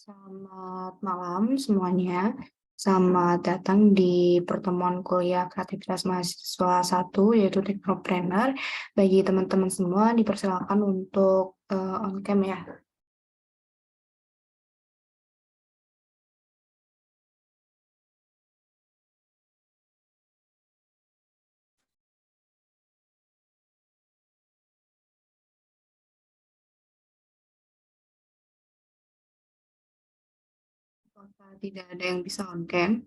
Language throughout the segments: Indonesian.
Selamat malam semuanya. Selamat datang di pertemuan kuliah kreativitas mahasiswa 1 yaitu Teknopreneur. Bagi teman-teman semua dipersilakan untuk on cam ya. Apakah tidak ada yang bisa on cam?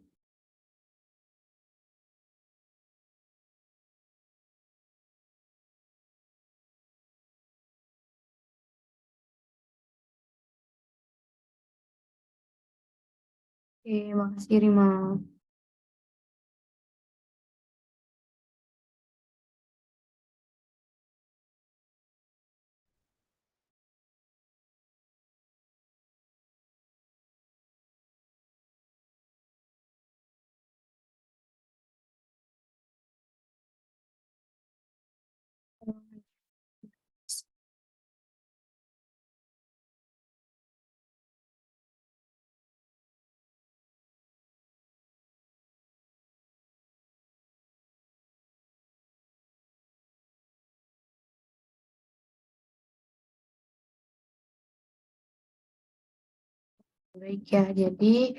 Oke, makasih Rima. Baik ya, jadi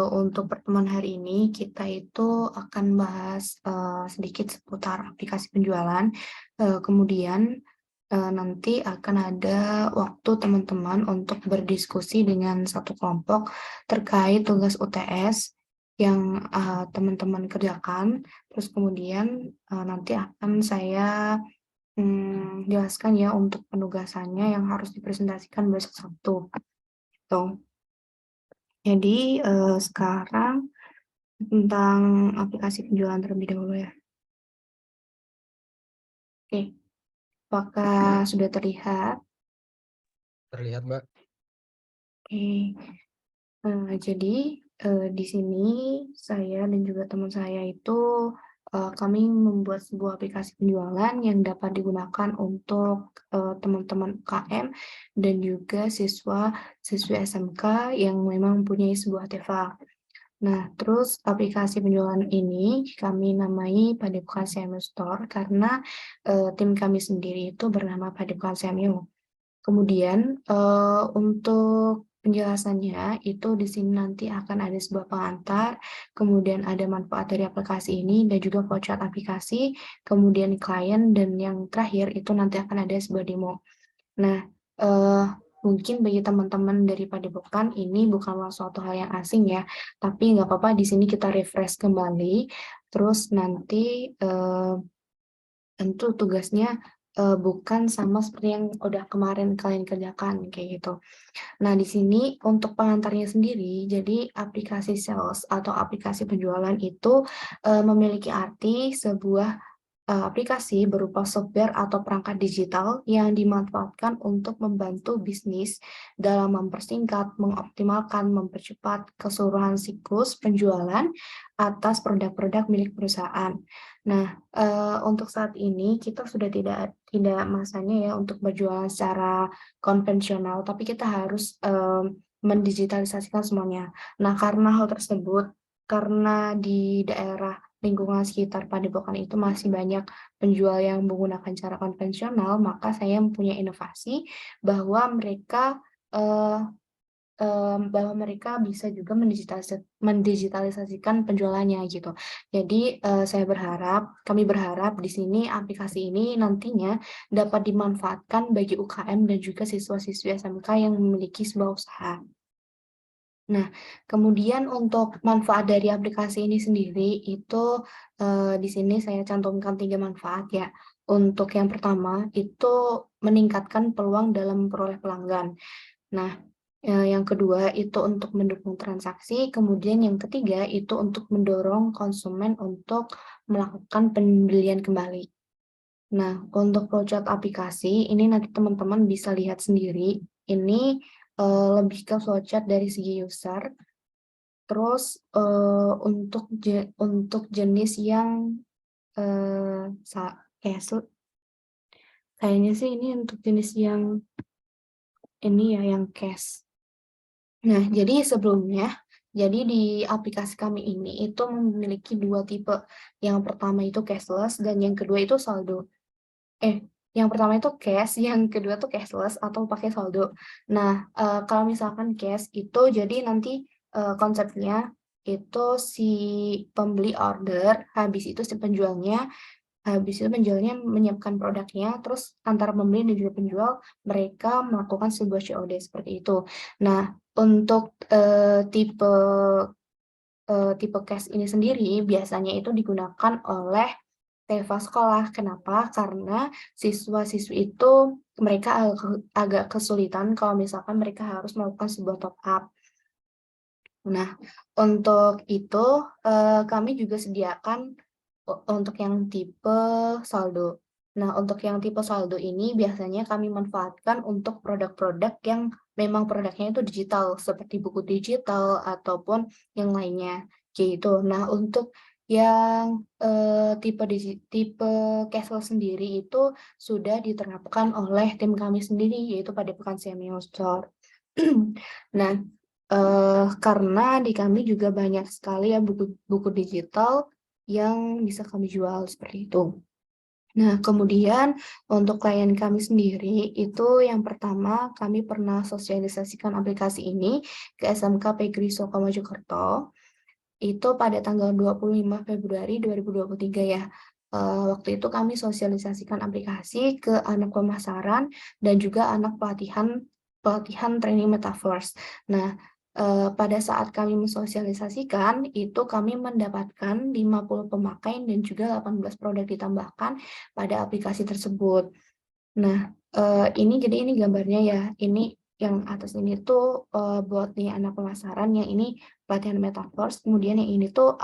untuk pertemuan hari ini kita itu akan bahas sedikit seputar aplikasi penjualan. Kemudian nanti akan ada waktu teman-teman untuk berdiskusi dengan satu kelompok terkait tugas UTS yang teman-teman kerjakan. Terus kemudian nanti akan saya jelaskan ya untuk penugasannya yang harus dipresentasikan besok Sabtu. Gitu. Jadi sekarang tentang aplikasi penjualan terlebih dahulu ya. Oke, apakah sudah terlihat? Terlihat, Mbak. Oke, jadi di sini saya dan juga teman saya itu kami membuat sebuah aplikasi penjualan yang dapat digunakan untuk teman-teman UKM dan juga siswa-siswi SMK yang memang mempunyai sebuah TVA. Nah, terus aplikasi penjualan ini kami namai Padepokan CMU Store karena tim kami sendiri itu bernama Padepokan CMU. Kemudian untuk penjelasannya itu di sini nanti akan ada sebuah pengantar, kemudian ada manfaat dari aplikasi ini dan juga voucher aplikasi, kemudian klien dan yang terakhir itu nanti akan ada sebuah demo. Nah, mungkin bagi teman-teman dari Padepokan ini bukanlah suatu hal yang asing ya, tapi nggak apa-apa di sini kita refresh kembali, terus nanti tentu tugasnya bukan sama seperti yang udah kemarin kalian kerjakan kayak gitu. Nah, di sini untuk pengantarnya sendiri, jadi aplikasi sales atau aplikasi penjualan itu memiliki arti sebuah aplikasi berupa software atau perangkat digital yang dimanfaatkan untuk membantu bisnis dalam mempersingkat, mengoptimalkan, mempercepat keseluruhan siklus penjualan atas produk-produk milik perusahaan. Nah, untuk saat ini kita sudah tidak masanya ya untuk berjualan secara konvensional, tapi kita harus mendigitalisasikan semuanya. Nah, karena hal tersebut, karena di daerah lingkungan sekitar Padepokan itu masih banyak penjual yang menggunakan cara konvensional, maka saya mempunyai inovasi bahwa mereka bisa juga mendigitalisasikan penjualannya gitu. Jadi kami berharap di sini aplikasi ini nantinya dapat dimanfaatkan bagi UKM dan juga siswa-siswi SMK yang memiliki sebuah usaha. Nah, kemudian untuk manfaat dari aplikasi ini sendiri itu di sini saya cantumkan 3 manfaat ya. Untuk yang pertama itu meningkatkan peluang dalam memperoleh pelanggan. Nah, yang kedua itu untuk mendukung transaksi, kemudian yang ketiga itu untuk mendorong konsumen untuk melakukan pembelian kembali. Nah, untuk flowchart aplikasi ini nanti teman-teman bisa lihat sendiri. Ini lebih ke flowchart dari segi user. Terus untuk jenis yang kayaknya sih ini untuk jenis yang ini ya yang cash. Nah, jadi sebelumnya, jadi di aplikasi kami ini itu memiliki dua tipe. Yang pertama itu cashless dan yang kedua itu saldo. Yang pertama itu cash, yang kedua tuh cashless atau pakai saldo. Nah, kalau misalkan cash itu jadi nanti konsepnya itu si pembeli order, habis itu penjualnya menyiapkan produknya, terus antara pembeli dan juga penjual mereka melakukan sebuah COD seperti itu. Nah, untuk tipe cash ini sendiri biasanya itu digunakan oleh TV sekolah. Kenapa? Karena siswa-siswi itu mereka agak kesulitan kalau misalkan mereka harus melakukan sebuah top up. Nah, untuk itu kami juga sediakan untuk yang tipe saldo. Nah, untuk yang tipe saldo ini biasanya kami manfaatkan untuk produk-produk yang memang produknya itu digital, seperti buku digital ataupun yang lainnya, kayak gitu. Nah, untuk yang tipe cashless sendiri itu sudah diterapkan oleh tim kami sendiri, yaitu Padepokan Senior Store. Nah, karena di kami juga banyak sekali ya buku digital yang bisa kami jual seperti itu. Nah, kemudian untuk klien kami sendiri itu yang pertama kami pernah sosialisasikan aplikasi ini ke SMK Pegri Soko Mojokerto itu pada tanggal 25 Februari 2023 ya. Waktu itu kami sosialisasikan aplikasi ke anak pemasaran dan juga anak pelatihan pelatihan training Metaverse. Nah, pada saat kami mensosialisasikan, itu kami mendapatkan 50 pemakai dan juga 18 produk ditambahkan pada aplikasi tersebut. Nah, ini gambarnya ya. Ini yang atas ini tuh buat nih anak pemasaran, yang ini pelatihan Metaverse, kemudian yang ini tuh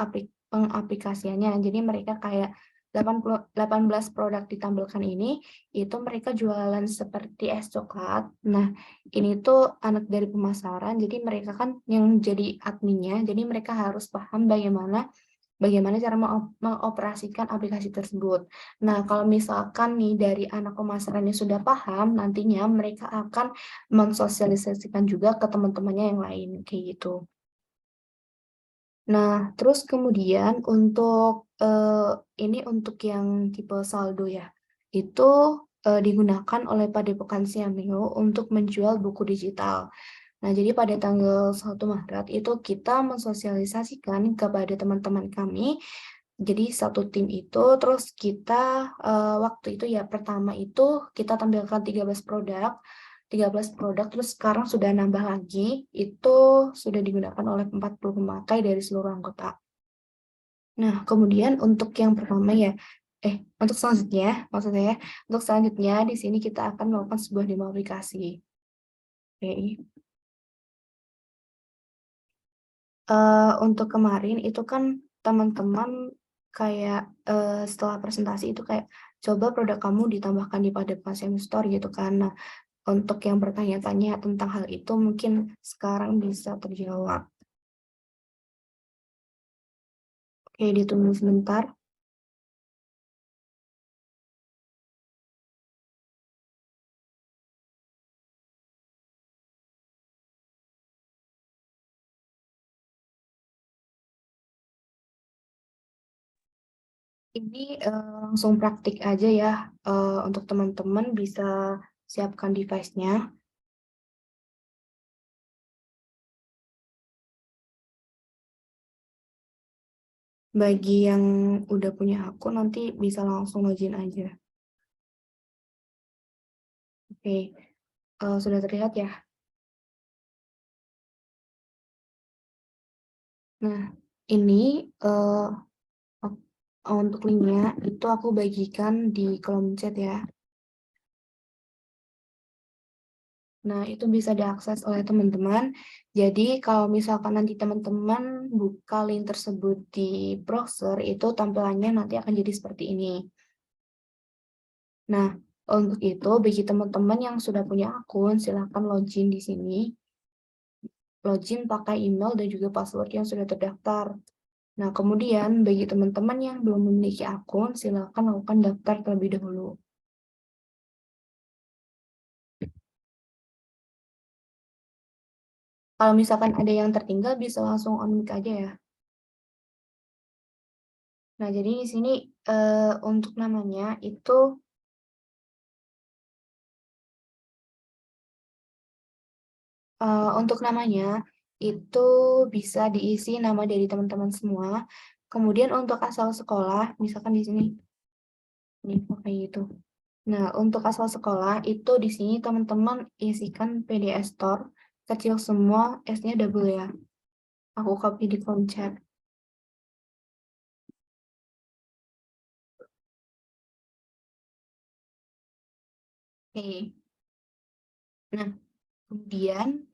pengaplikasiannya. Jadi mereka kayak 18 produk ditampilkan ini, itu mereka jualan seperti es coklat. Nah, ini tuh anak dari pemasaran, jadi mereka kan yang jadi adminnya, jadi mereka harus paham bagaimana bagaimana cara mengoperasikan aplikasi tersebut. Nah, kalau misalkan nih dari anak pemasaran yang sudah paham, nantinya mereka akan mensosialisasikan juga ke teman-temannya yang lain, kayak gitu. Nah, terus kemudian untuk ini untuk yang tipe saldo ya, itu digunakan oleh Padepokan Siameo untuk menjual buku digital. Nah, jadi pada tanggal 1 Maret itu kita mensosialisasikan kepada teman-teman kami, jadi satu tim itu, terus kita waktu itu ya pertama itu kita tampilkan 13 produk, terus sekarang sudah nambah lagi, itu sudah digunakan oleh 40 pemakai dari seluruh anggota. Nah, kemudian untuk yang pertama ya, untuk selanjutnya, maksud saya, untuk selanjutnya di sini kita akan melakukan sebuah demo aplikasi. Oke. Untuk kemarin itu kan teman-teman kayak setelah presentasi itu kayak coba produk kamu ditambahkan di pada Passion Store gitu kan. Nah, untuk yang bertanya-tanya tentang hal itu mungkin sekarang bisa terjawab. Oke, ditunggu sebentar. Ini langsung praktik aja ya, untuk teman-teman bisa siapkan device-nya. Bagi yang udah punya akun nanti bisa langsung login aja. Oke, sudah terlihat ya. Nah, ini untuk linknya itu aku bagikan di kolom chat ya. Nah, itu bisa diakses oleh teman-teman. Jadi, kalau misalkan nanti teman-teman buka link tersebut di browser, itu tampilannya nanti akan jadi seperti ini. Nah, untuk itu, bagi teman-teman yang sudah punya akun, silakan login di sini. Login pakai email dan juga password yang sudah terdaftar. Nah, kemudian bagi teman-teman yang belum memiliki akun, silakan lakukan daftar terlebih dahulu. Kalau misalkan ada yang tertinggal bisa langsung on mic aja ya. Nah, jadi di sini, untuk namanya itu, itu bisa diisi nama dari teman-teman semua, kemudian untuk asal sekolah, misalkan di sini, nih, kayak gitu. Nah, untuk asal sekolah itu di sini teman-teman isikan PDS Store, kecil semua, S-nya double ya. Aku copy di kolom chat. Oke. Nah, kemudian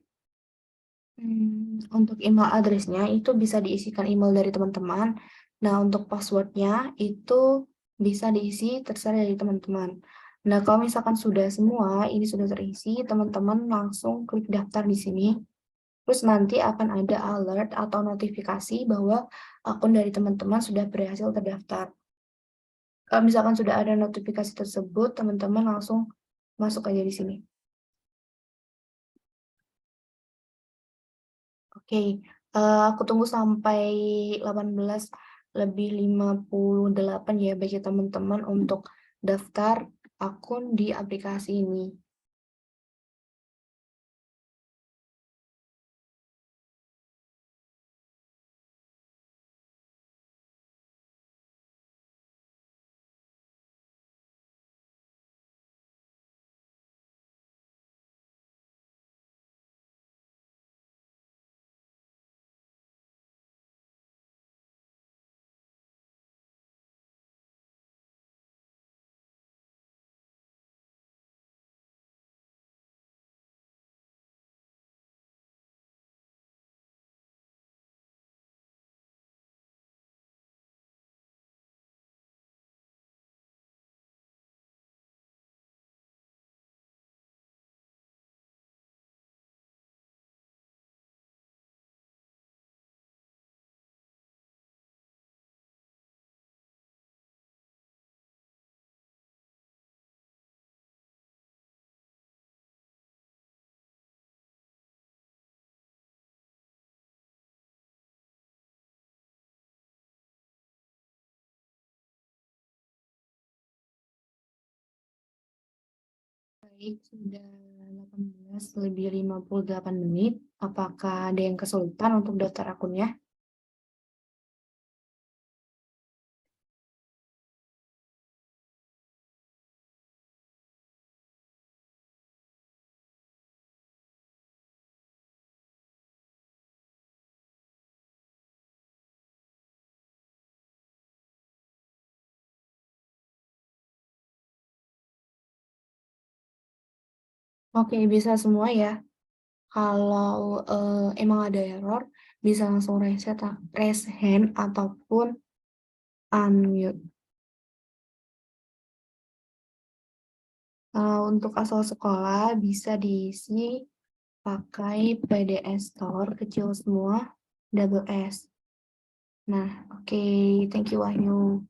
untuk email address-nya itu bisa diisikan email dari teman-teman. Nah, untuk password-nya itu bisa diisi terserah dari teman-teman. Nah, kalau misalkan sudah semua, ini sudah terisi, teman-teman langsung klik daftar di sini. Terus nanti akan ada alert atau notifikasi bahwa akun dari teman-teman sudah berhasil terdaftar. Kalau misalkan sudah ada notifikasi tersebut, teman-teman langsung masuk aja di sini. Oke, aku tunggu sampai 18:58 ya bagi teman-teman untuk daftar akun di aplikasi ini. Baik, sudah 18:58. Apakah ada yang kesulitan untuk daftar akunnya? Oke, bisa semua ya. Kalau emang ada error, bisa langsung raise hand ataupun unmute. Untuk asal sekolah bisa diisi pakai PDS Store kecil semua, double S. Nah, oke, thank you Wahyu.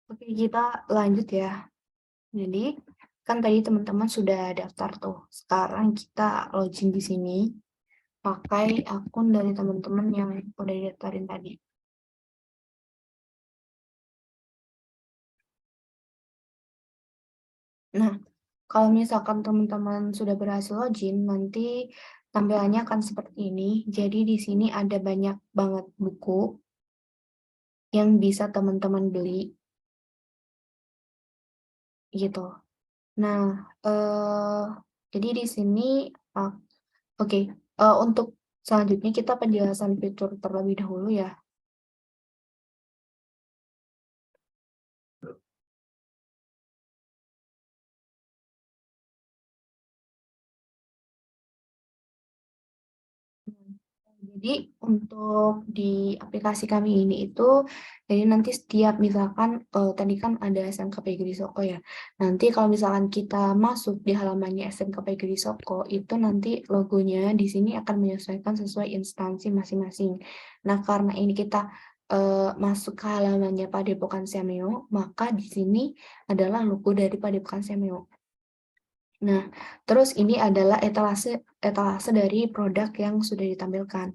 Oke, kita lanjut ya. Jadi, kan tadi teman-teman sudah daftar tuh. Sekarang kita login di sini pakai akun dari teman-teman yang udah didaftarin tadi. Nah, kalau misalkan teman-teman sudah berhasil login, nanti tampilannya akan seperti ini. Jadi di sini ada banyak banget buku yang bisa teman-teman beli gitu. Nah, jadi di sini, uh, oke, untuk selanjutnya kita penjelasan fitur terlebih dahulu ya. Jadi untuk di aplikasi kami ini itu, jadi nanti setiap misalkan, tadi kan ada SMKP Grisoko ya. Nanti kalau misalkan kita masuk di halamannya SMKP Grisoko, itu nanti logonya di sini akan menyesuaikan sesuai instansi masing-masing. Nah, karena ini kita, masuk ke halamannya Padepokan Semeru, maka di sini adalah logo dari Padepokan Semeru. Nah, terus ini adalah etalase etalase dari produk yang sudah ditampilkan.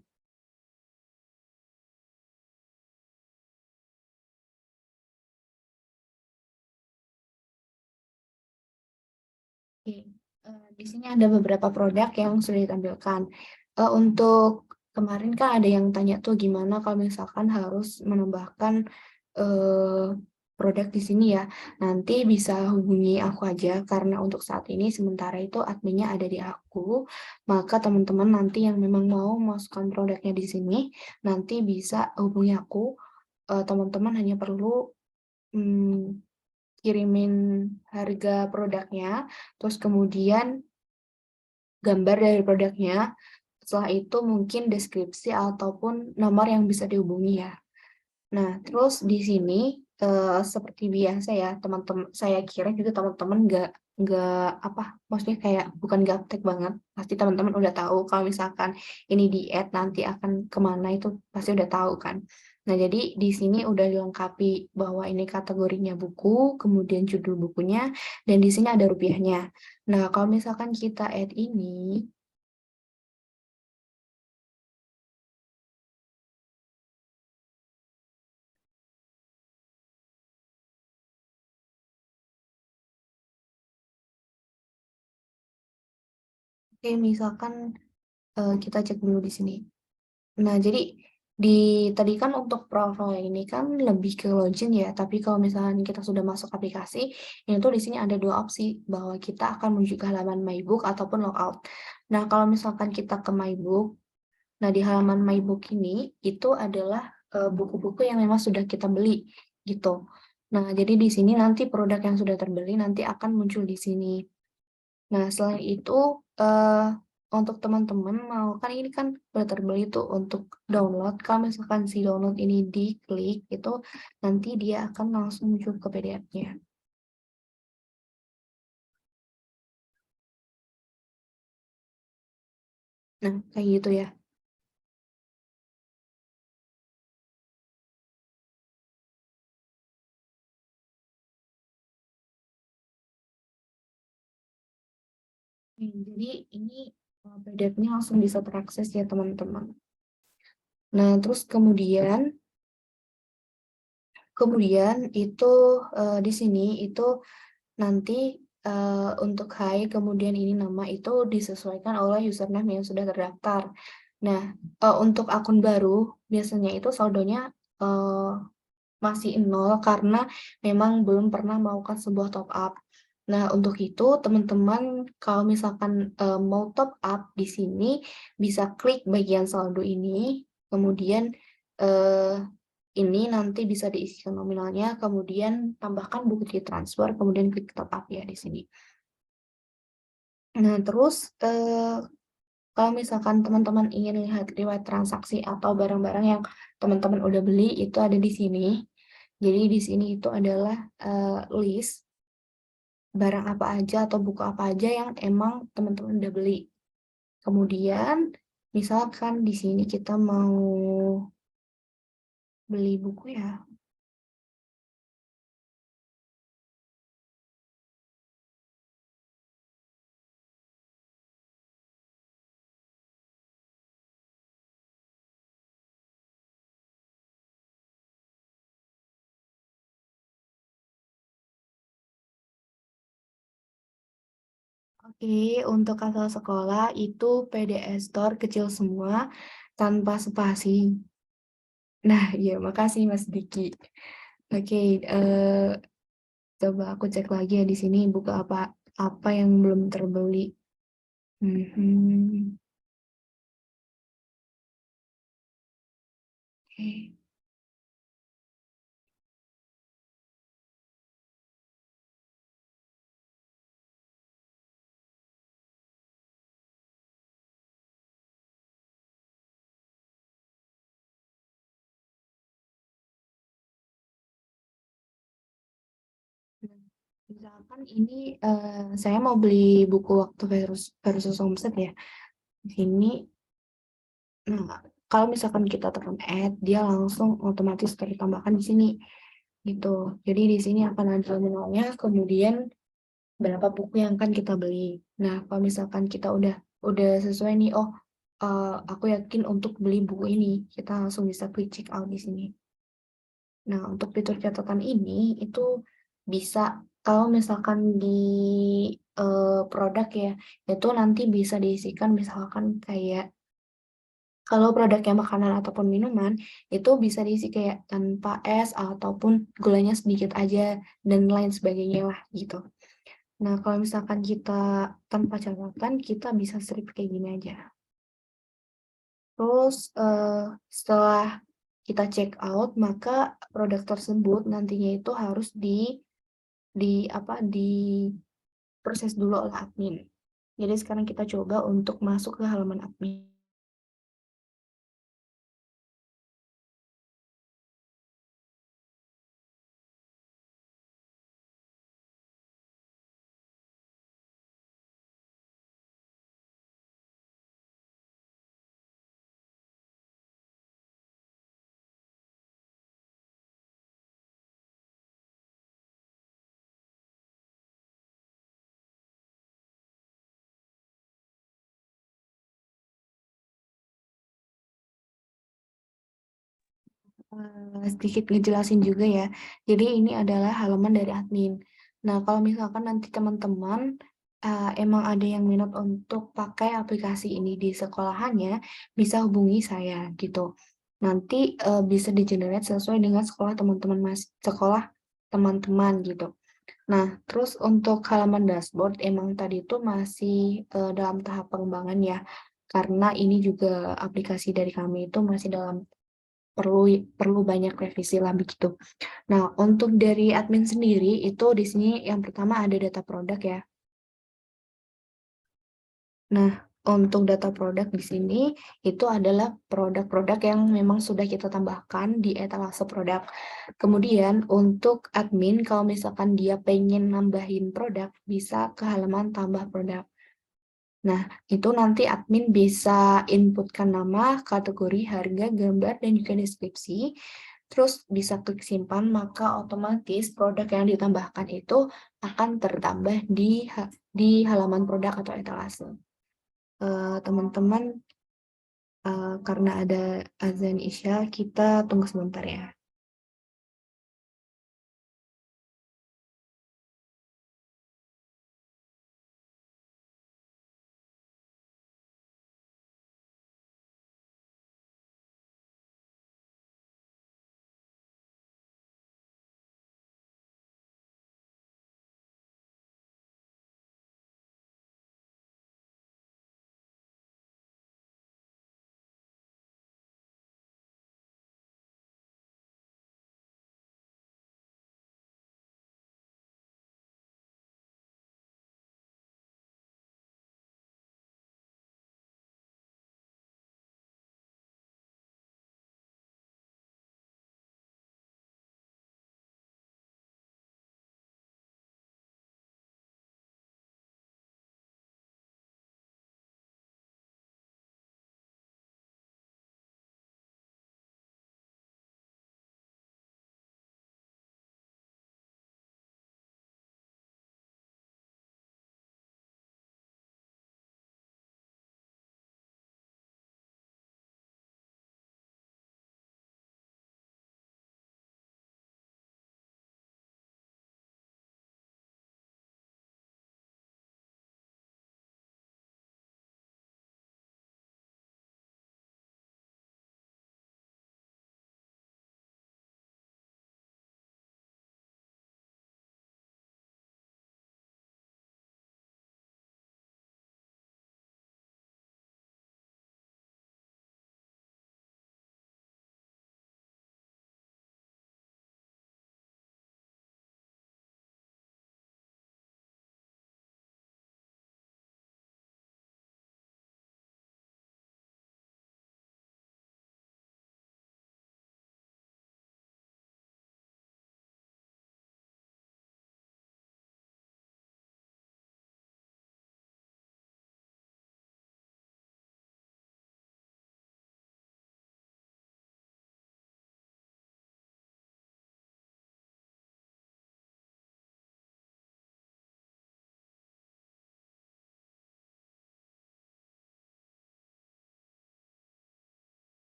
Oke, di sini ada beberapa produk yang sudah ditampilkan. Untuk kemarin kan ada yang tanya tuh gimana kalau misalkan harus menambahkan eh, produk di sini ya. Nanti bisa hubungi aku aja karena untuk saat ini sementara itu adminnya ada di aku. Maka teman-teman nanti yang memang mau masukkan produknya di sini nanti bisa hubungi aku. Teman-teman hanya perlu mm, kirimin harga produknya, terus kemudian gambar dari produknya, setelah itu mungkin deskripsi ataupun nomor yang bisa dihubungi ya. Nah, terus di sini seperti biasa ya, teman-teman saya kira juga teman-teman nggak apa, maksudnya kayak bukan gaptek banget. Pasti teman-teman udah tahu kalau misalkan ini di add nanti akan kemana itu pasti udah tahu kan. Nah, jadi di sini udah dilengkapi bahwa ini kategorinya buku, kemudian judul bukunya, dan di sini ada rupiahnya. Nah, kalau misalkan kita add ini, oke, misalkan kita cek dulu di sini. Nah, jadi di tadi kan untuk profile ini kan lebih ke login ya, tapi kalau misalnya kita sudah masuk aplikasi, ini tuh di sini ada dua opsi bahwa kita akan menuju ke halaman My Book ataupun logout. Nah, kalau misalkan kita ke My Book, nah di halaman My Book ini itu adalah buku-buku yang memang sudah kita beli gitu. Nah, jadi di sini nanti produk yang sudah terbeli nanti akan muncul di sini. Nah, selain itu, eh untuk teman-teman mau, kan ini kan udah terbeli tuh untuk download. Kalau misalkan si download ini diklik, itu nanti dia akan langsung muncul ke PDF-nya. Nah, kayak gitu ya. Jadi ini PDF-nya langsung bisa terakses ya teman-teman. Nah, terus kemudian itu di sini itu nanti untuk Hai, kemudian ini nama itu disesuaikan oleh username yang sudah terdaftar. Nah, untuk akun baru biasanya itu saldonya masih nol karena memang belum pernah melakukan sebuah top up. Nah, untuk itu teman-teman kalau misalkan mau top up di sini bisa klik bagian saldo ini, kemudian eh, ini nanti bisa diisikan nominalnya, kemudian tambahkan bukti transfer, kemudian klik top up ya di sini. Nah, terus kalau misalkan teman-teman ingin lihat riwayat transaksi atau barang-barang yang teman-teman udah beli itu ada di sini. Jadi di sini itu adalah list barang apa aja atau buku apa aja yang emang teman-teman udah beli. Kemudian misalkan di sini kita mau beli buku ya. Oke, untuk asal sekolah itu PDS Store kecil semua tanpa spasi. Nah, ya makasih Mas Diki. Oke, coba aku cek lagi ya di sini buku apa apa yang belum terbeli. Mhm. Oke. Misalkan ini saya mau beli buku Waktu versus Homestead ya. Di sini, nah kalau misalkan kita tekan add, dia langsung otomatis tertambahkan di sini gitu. Jadi di sini akan ada menunya, kemudian berapa buku yang akan kita beli. Nah, kalau misalkan kita udah sesuai nih, oh aku yakin untuk beli buku ini, kita langsung bisa klik check out di sini. Nah, untuk fitur catatan ini itu bisa kalau misalkan di produk ya, itu nanti bisa diisikan misalkan kayak kalau produknya makanan ataupun minuman, itu bisa diisi kayak tanpa es ataupun gulanya sedikit aja dan lain sebagainya lah gitu. Nah, kalau misalkan kita tanpa catatan, kita bisa strip kayak gini aja. Terus setelah kita check out, maka produk tersebut nantinya itu harus diproses dulu oleh admin. Jadi sekarang kita coba untuk masuk ke halaman admin. Sedikit ngejelasin juga ya. Jadi ini adalah halaman dari admin. Nah, kalau misalkan nanti teman-teman emang ada yang minat untuk pakai aplikasi ini di sekolahannya, bisa hubungi saya gitu. Nanti bisa di-generate sesuai dengan sekolah teman-teman gitu. Nah, terus untuk halaman dashboard emang tadi itu masih dalam tahap pengembangan ya. Karena ini juga aplikasi dari kami itu masih dalam perlu perlu banyak revisi lah begitu. Nah, untuk dari admin sendiri itu di sini yang pertama ada data produk ya. Nah, untuk data produk di sini itu adalah produk-produk yang memang sudah kita tambahkan di etalase produk. Kemudian untuk admin kalau misalkan dia pengen nambahin produk bisa ke halaman tambah produk. Nah, itu nanti admin bisa inputkan nama, kategori, harga, gambar, dan juga deskripsi. Terus bisa klik simpan, maka otomatis produk yang ditambahkan itu akan tertambah di halaman produk atau etalase. Teman-teman, karena ada azan Isya, kita tunggu sebentar ya.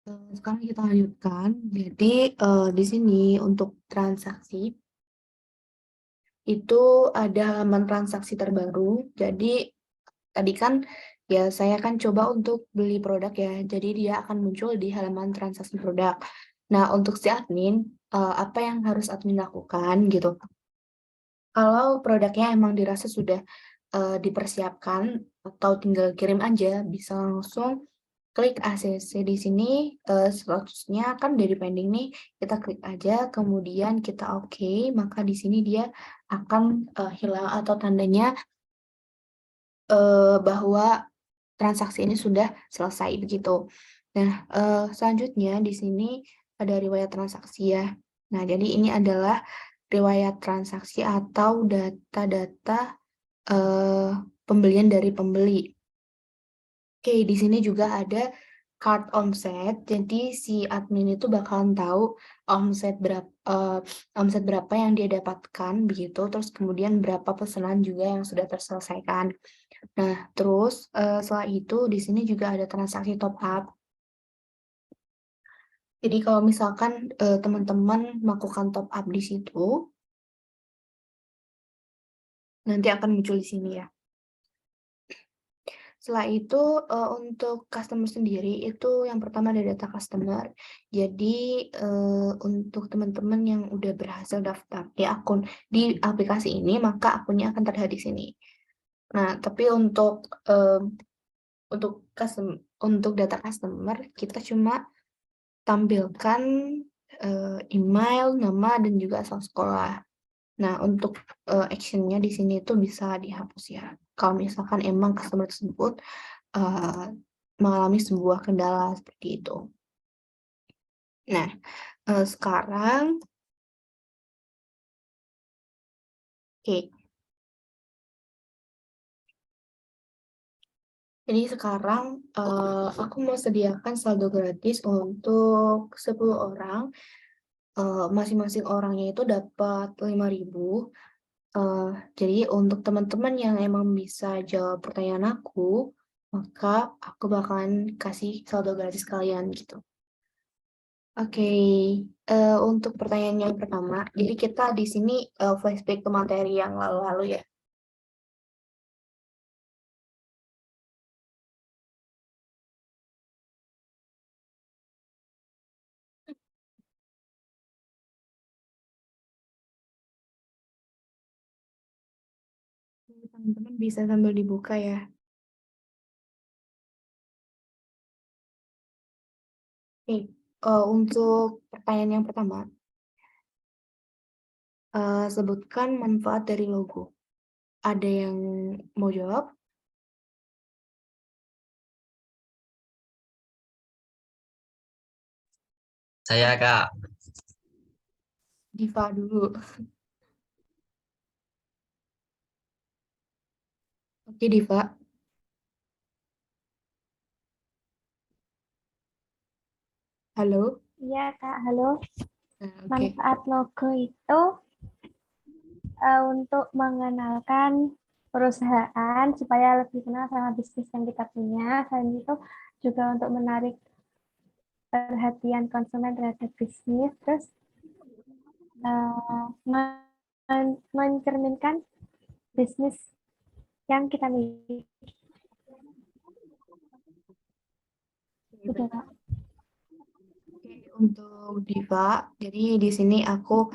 Sekarang kita lanjutkan. Jadi di sini untuk transaksi itu ada halaman transaksi terbaru. Jadi tadi kan ya saya kan coba untuk beli produk ya. Jadi dia akan muncul di halaman transaksi produk. Nah, untuk si admin, apa yang harus admin lakukan gitu? Kalau produknya emang dirasa sudah dipersiapkan atau tinggal kirim aja, bisa langsung klik ACC di sini, statusnya kan dari pending nih, kita klik aja, kemudian kita oke, maka di sini dia akan hilang atau tandanya bahwa transaksi ini sudah selesai begitu. Nah, selanjutnya di sini ada riwayat transaksi ya. Nah, jadi ini adalah riwayat transaksi atau data-data pembelian dari pembeli. Oke, di sini juga ada card omset. Jadi si admin itu bakalan tahu omset berapa yang dia dapatkan begitu. Terus kemudian berapa pesanan juga yang sudah terselesaikan. Nah, terus setelah itu di sini juga ada transaksi top up. Jadi kalau misalkan teman-teman melakukan top up di situ, nanti akan muncul di sini ya. Setelah itu untuk customer sendiri itu yang pertama ada data customer. Jadi untuk teman-teman yang udah berhasil daftar di akun di aplikasi ini, maka akunnya akan terlihat di sini. Nah, tapi untuk untuk data customer kita cuma tampilkan email, nama dan juga asal sekolah. Nah, untuk actionnya di sini itu bisa dihapus ya. Kalau misalkan emang customer tersebut uh, mengalami sebuah kendala seperti itu. Nah, sekarang, oke. Jadi sekarang aku mau sediakan saldo gratis untuk 10 orang. Masing-masing orangnya itu dapat 5.000. Eh, jadi untuk teman-teman yang emang bisa jawab pertanyaan aku, maka aku bakalan kasih saldo gratis kalian gitu. Oke, untuk pertanyaan yang pertama, jadi kita di sini flashback ke materi yang lalu-lalu ya. Teman-teman bisa sambil dibuka ya. Oke, untuk pertanyaan yang pertama, sebutkan manfaat dari logo. Ada yang mau jawab? Saya Kak. Diva dulu. Oke, Diva. Halo. Iya, Kak. Halo. Nah, oke. Manfaat logo itu untuk mengenalkan perusahaan supaya lebih kenal sama bisnis yang kita punya. Selain itu juga untuk menarik perhatian konsumen terhadap bisnis. Terus mencerminkan bisnis yang kita miliki. Udah, Kak. Untuk Diva, jadi di sini aku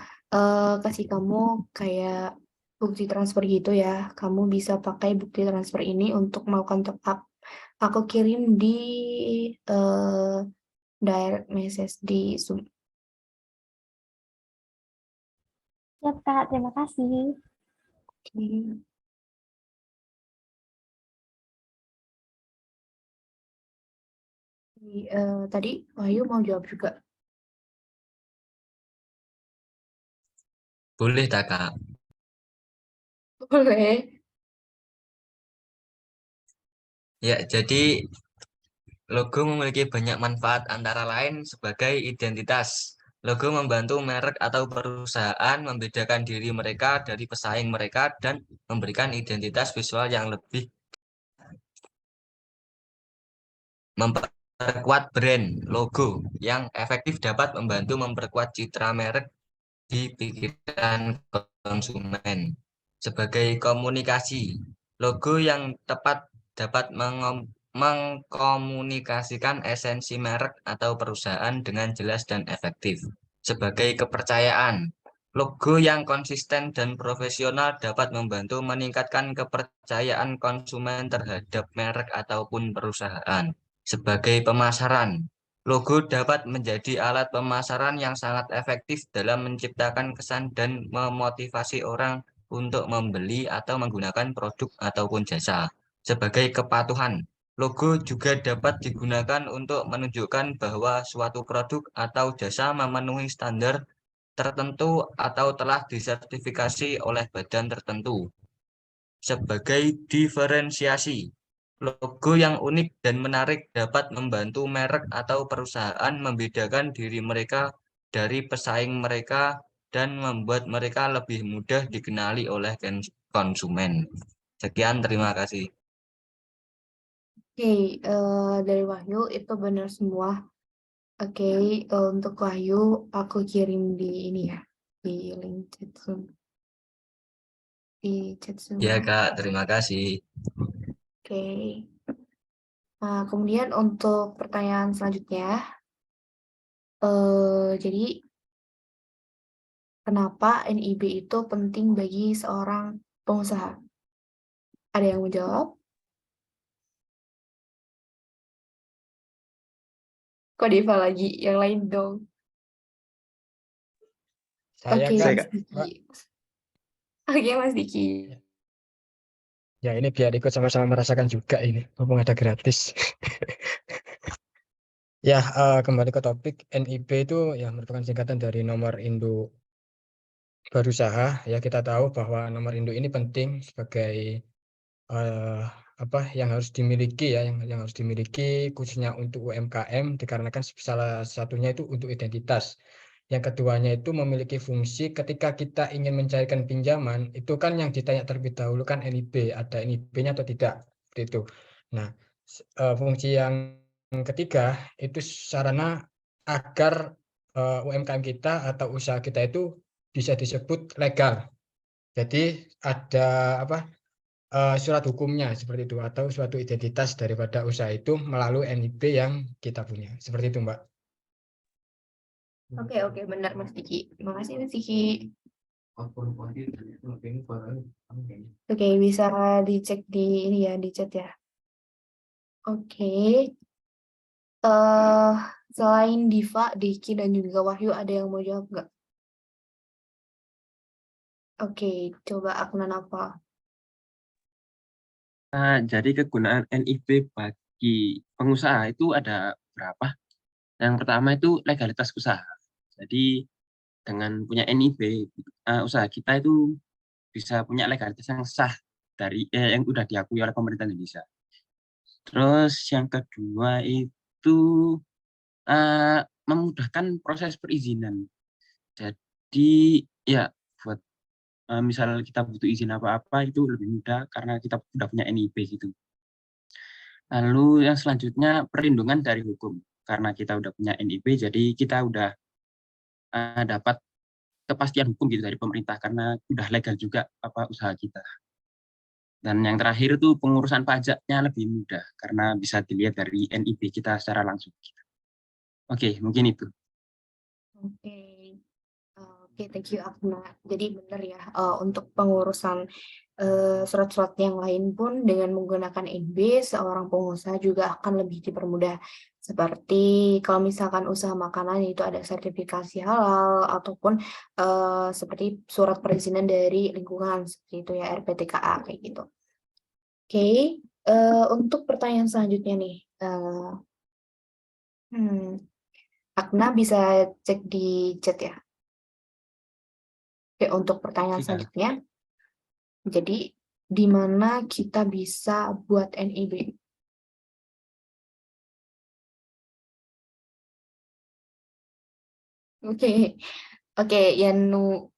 kasih kamu kayak bukti transfer gitu ya. Kamu bisa pakai bukti transfer ini untuk melakukan top up. Aku kirim di uh, direct message di Zoom. Siap, Kak. Terima kasih. Oke. Tadi Wahyu mau jawab juga. Boleh tak Kak? Boleh. Ya, jadi logo memiliki banyak manfaat antara lain sebagai identitas. Logo membantu merek atau perusahaan membedakan diri mereka dari pesaing mereka dan memberikan identitas visual yang lebih memperkuat brand, logo yang efektif dapat membantu memperkuat citra merek di pikiran konsumen. Sebagai komunikasi, logo yang tepat dapat mengkomunikasikan esensi merek atau perusahaan dengan jelas dan efektif. Sebagai kepercayaan, logo yang konsisten dan profesional dapat membantu meningkatkan kepercayaan konsumen terhadap merek ataupun perusahaan. Sebagai pemasaran, logo dapat menjadi alat pemasaran yang sangat efektif dalam menciptakan kesan dan memotivasi orang untuk membeli atau menggunakan produk ataupun jasa. Sebagai kepatuhan, logo juga dapat digunakan untuk menunjukkan bahwa suatu produk atau jasa memenuhi standar tertentu atau telah disertifikasi oleh badan tertentu. Sebagai diferensiasi, logo yang unik dan menarik dapat membantu merek atau perusahaan membedakan diri mereka dari pesaing mereka dan membuat mereka lebih mudah dikenali oleh konsumen. Sekian, terima kasih. Oke, dari Wahyu itu benar semua. Oke, untuk Wahyu aku kirim di ini ya, di link chat Zoom. Di chat Zoom. Ya, Kak, terima kasih. Oke. Nah, kemudian untuk pertanyaan selanjutnya, jadi kenapa NIB itu penting bagi seorang pengusaha? Ada yang mau jawab? Kok Diva lagi? Yang lain dong. Saya Oke, kan, Mas Mbak, Diki. Oke, Mas Diki. ya ini biar ikut sama-sama merasakan juga ini, mumpung ada gratis. Ya, kembali ke topik, NIB itu ya merupakan singkatan dari nomor induk berusaha. Ya, kita tahu bahwa nomor induk ini penting sebagai eh, apa yang harus dimiliki ya, yang harus dimiliki khususnya untuk UMKM dikarenakan salah satunya itu untuk identitas. Yang keduanya itu memiliki fungsi ketika kita ingin mencairkan pinjaman, itu kan yang ditanya terlebih dahulu kan NIB, ada NIB-nya atau tidak, seperti itu. Nah, fungsi yang ketiga itu sarana agar UMKM kita atau usaha kita itu bisa disebut legal. Jadi ada apa surat hukumnya seperti itu atau suatu identitas daripada usaha itu melalui NIB yang kita punya. Seperti itu, Mbak. Oke, benar Mas Diki. Terima kasih Mas Diki. Oke, bisa dicek di ini ya, di chat ya. Oke. Selain Diva, Diki, dan juga Wahyu, ada yang mau jawab nggak? Oke, coba Aknan apa? Jadi kegunaan NIB bagi pengusaha itu ada berapa? Yang pertama itu legalitas usaha. Jadi dengan punya NIB, usaha kita itu bisa punya legalitas yang sah dari yang sudah diakui oleh pemerintah Indonesia. Terus yang kedua itu memudahkan proses perizinan. Jadi ya buat misal kita butuh izin apa-apa itu lebih mudah karena kita sudah punya NIB gitu. Lalu yang selanjutnya perlindungan dari hukum. Karena kita udah punya NIB, jadi kita udah dapat kepastian hukum gitu dari pemerintah karena udah legal juga apa usaha kita. Dan yang terakhir itu pengurusan pajaknya lebih mudah karena bisa dilihat dari NIB kita secara langsung. Oke, mungkin itu. Oke. Oke, thank you Akna. Jadi benar ya, untuk pengurusan surat-surat yang lain pun dengan menggunakan NIB, seorang pengusaha juga akan lebih dipermudah. Seperti kalau misalkan usaha makanan itu ada sertifikasi halal ataupun seperti surat perizinan dari lingkungan seperti itu ya, RPTKA kayak gitu. Oke, untuk pertanyaan selanjutnya nih, Akna bisa cek di chat ya. Oke, untuk pertanyaan Siap. selanjutnya, jadi di mana kita bisa buat NIB? Oke, Yanu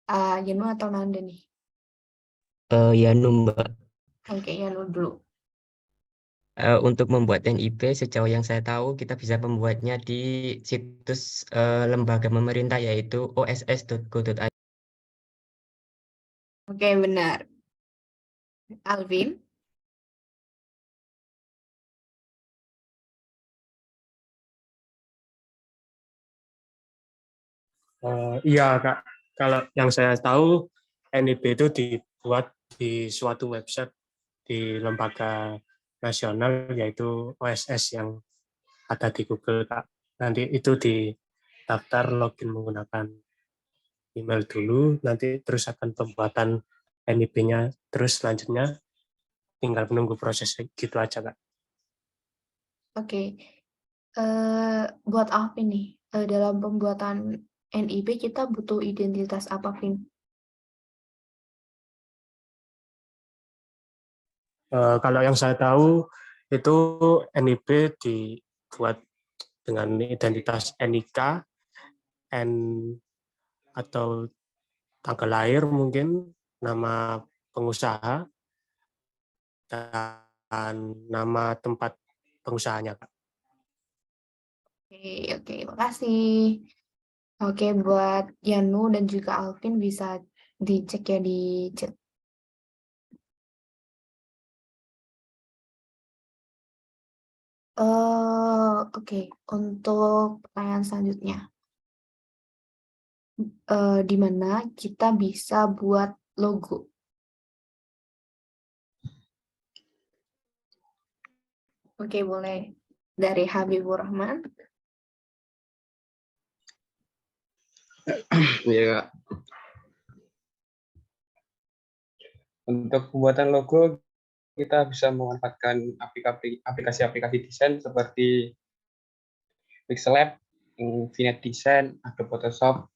atau Nanda nih? Yanu, Mbak. Oke, Yanu dulu. Untuk membuat NIP sejauh yang saya tahu kita bisa membuatnya di situs lembaga pemerintah yaitu oss.go.id. Oke, benar. Alvin? Iya, Kak. Kalau yang saya tahu, NIP itu dibuat di suatu website di lembaga nasional, yaitu OSS yang ada di Google, Kak. Nanti itu di daftar login menggunakan email dulu, nanti terus akan pembuatan NIP-nya, terus selanjutnya tinggal menunggu proses gitu aja, Kak. Oke. Buat Alvin nih, dalam pembuatan NIP kita butuh identitas apa, Vin? Kalau yang saya tahu, itu NIP dibuat dengan identitas NIK, N atau tanggal lahir mungkin, nama pengusaha, dan nama tempat pengusahanya, Kak. Oke, makasih. Oke, buat Yanu dan juga Alvin bisa dicek ya di chat. Oke, untuk pertanyaan selanjutnya. Di mana kita bisa buat logo? Oke, boleh dari Habibur Rahman. Iya, Kak. Untuk pembuatan logo, kita bisa memanfaatkan aplikasi-aplikasi desain seperti Pixellab, Infinite Design, Adobe Photoshop,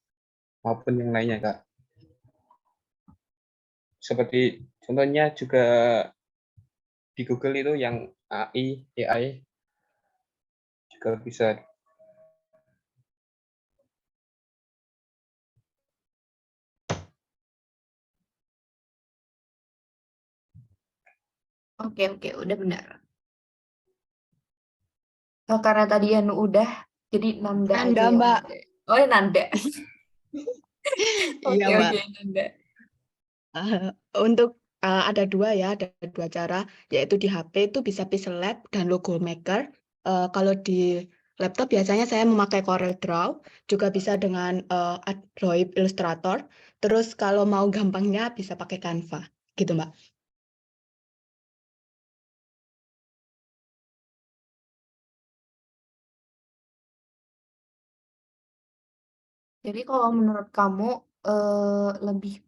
maupun yang lainnya, Kak. Seperti contohnya juga di Google itu yang AI juga bisa. Oke, udah benar. Karena tadi Yanu udah, jadi Nanda aja Nanda, ya. Mbak. Oh, ya, Nanda. Iya, Mbak. Oke, Nanda. Untuk ada dua ya, ada dua cara, yaitu di HP itu bisa Pixel Lab dan Logo Maker. Kalau di laptop biasanya saya memakai Corel Draw, juga bisa dengan Adobe Illustrator. Terus kalau mau gampangnya bisa pakai Canva, gitu Mbak. Jadi kalau menurut kamu lebih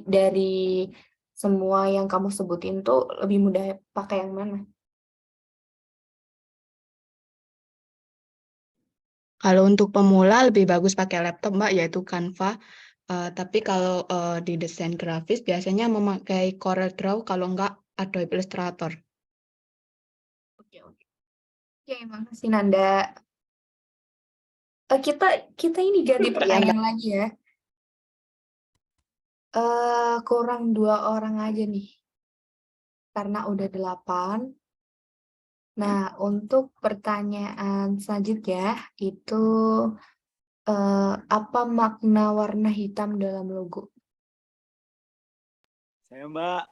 dari semua yang kamu sebutin tuh lebih mudah pakai yang mana? Kalau untuk pemula lebih bagus pakai laptop Mbak, yaitu Canva. Tapi kalau di desain grafis biasanya memakai Corel Draw, kalau enggak Adobe Illustrator. Oke, makasih Nanda. Kita ini ganti pertanyaan lagi ya. Kurang 2 orang aja nih. Karena udah 8. Nah, untuk pertanyaan selanjutnya itu apa makna warna hitam dalam logo? Saya, Mbak.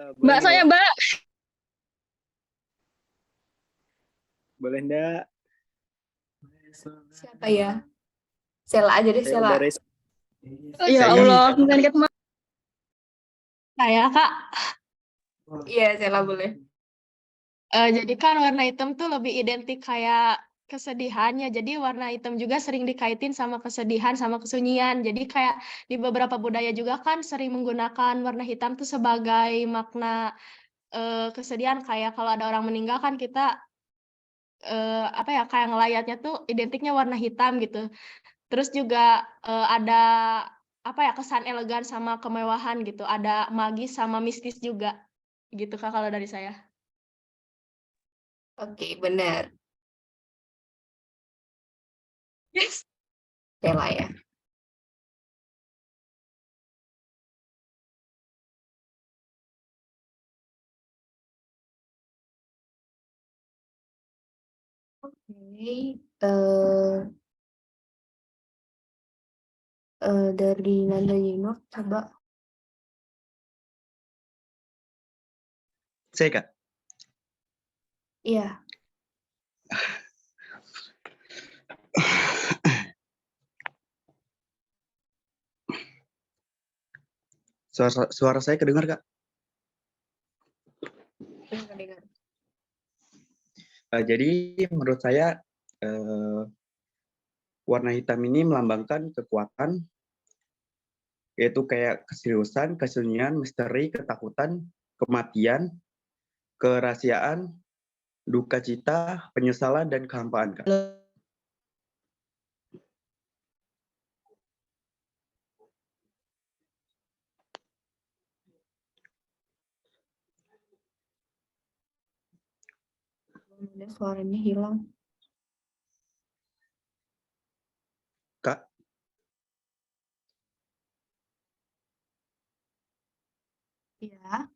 Mbak, saya Mbak. Boleh enggak? Siapa ya? Sela aja deh, Sela. Ya Allah, bukan ketemu. Saya Kak. Iya, Sela boleh. Jadi kan warna hitam tuh lebih identik kayak kesedihannya. Jadi warna hitam juga sering dikaitin sama kesedihan, sama kesunyian. Jadi kayak di beberapa budaya juga kan sering menggunakan warna hitam tuh sebagai makna kesedihan. Kayak kalau ada orang meninggal kan kita apa ya, kayak ngelayatnya tuh identiknya warna hitam gitu. Terus juga ada apa ya, kesan elegan sama kemewahan gitu. Ada magis sama mistis juga gitu Kak kalau dari saya. Oke, benar. Yes. Sela ya. Oke, dari Nanda Yunus, coba. Saya Kak. Iya. Suara saya kedengar Kak? Dengar. Jadi menurut saya warna hitam ini melambangkan kekuatan, yaitu kayak keseriusan, kesunyian, misteri, ketakutan, kematian, kerahasiaan, duka cita, penyesalan, dan kehampaan Kak. Suaranya hilang. Kak? Iya.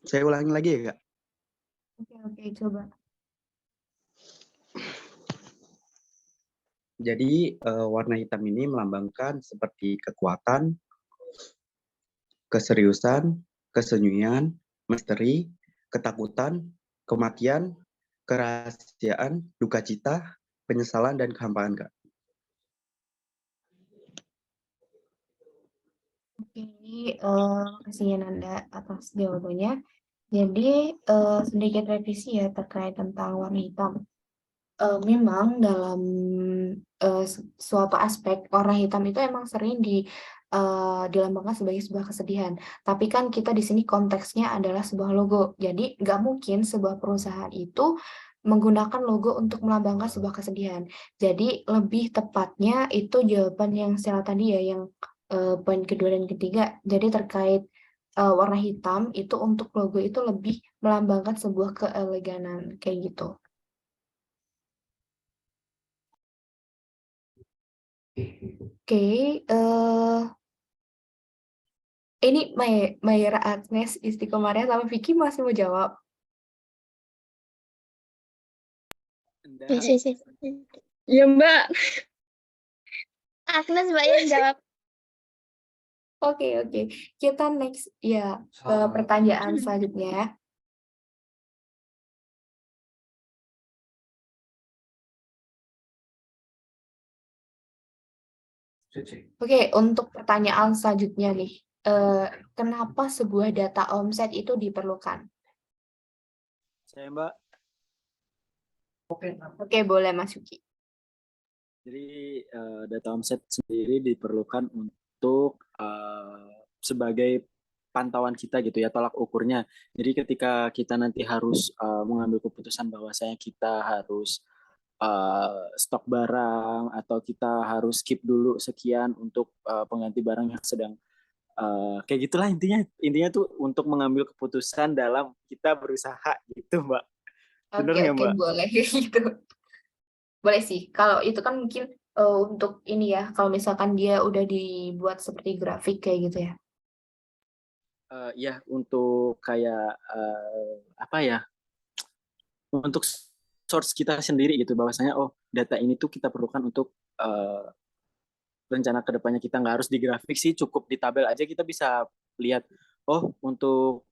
Saya ulangi lagi ya Kak? Oke, coba. Jadi warna hitam ini melambangkan seperti kekuatan, keseriusan, kesunyian, misteri, ketakutan, kematian, kerahasiaan, duka cita, penyesalan, dan kehampaan Kak. Oke, makasih ya Nanda atas jawabannya. Jadi sedikit revisi ya terkait tentang warna hitam. Memang dalam suatu aspek warna hitam itu emang sering dilambangkan sebagai sebuah kesedihan. Tapi kan kita di sini konteksnya adalah sebuah logo. Jadi nggak mungkin sebuah perusahaan itu menggunakan logo untuk melambangkan sebuah kesedihan. Jadi lebih tepatnya itu jawaban yang setelah tadi ya, yang poin kedua dan ketiga. Jadi terkait warna hitam itu untuk logo itu lebih melambangkan sebuah keeleganan kayak gitu. Oke, ini Mayra Agnes Istiqomaria sama Vicky masih mau jawab. Nda. Ya Mbak. Agnes Mbak yang jawab. Oke. Kita next ya ke pertanyaan selanjutnya. Oke, untuk pertanyaan selanjutnya nih, kenapa sebuah data omset itu diperlukan? Saya Mbak. Oke, boleh Mas Yuki. Jadi data omset sendiri diperlukan untuk sebagai pantauan kita gitu ya, tolak ukurnya. Jadi ketika kita nanti harus mengambil keputusan bahwasanya kita harus stok barang atau kita harus skip dulu sekian untuk pengganti barang yang sedang kayak gitulah, intinya tuh untuk mengambil keputusan dalam kita berusaha gitu Mbak. Bener nggak Oke, Mbak? boleh gitu. Boleh sih. Kalau itu kan mungkin untuk ini ya, kalau misalkan dia udah dibuat seperti grafik kayak gitu ya. Ya untuk kayak apa ya, untuk source kita sendiri gitu, bahwasanya oh data ini tuh kita perlukan untuk rencana kedepannya. Kita nggak harus di grafik sih, cukup di tabel aja kita bisa lihat oh untuk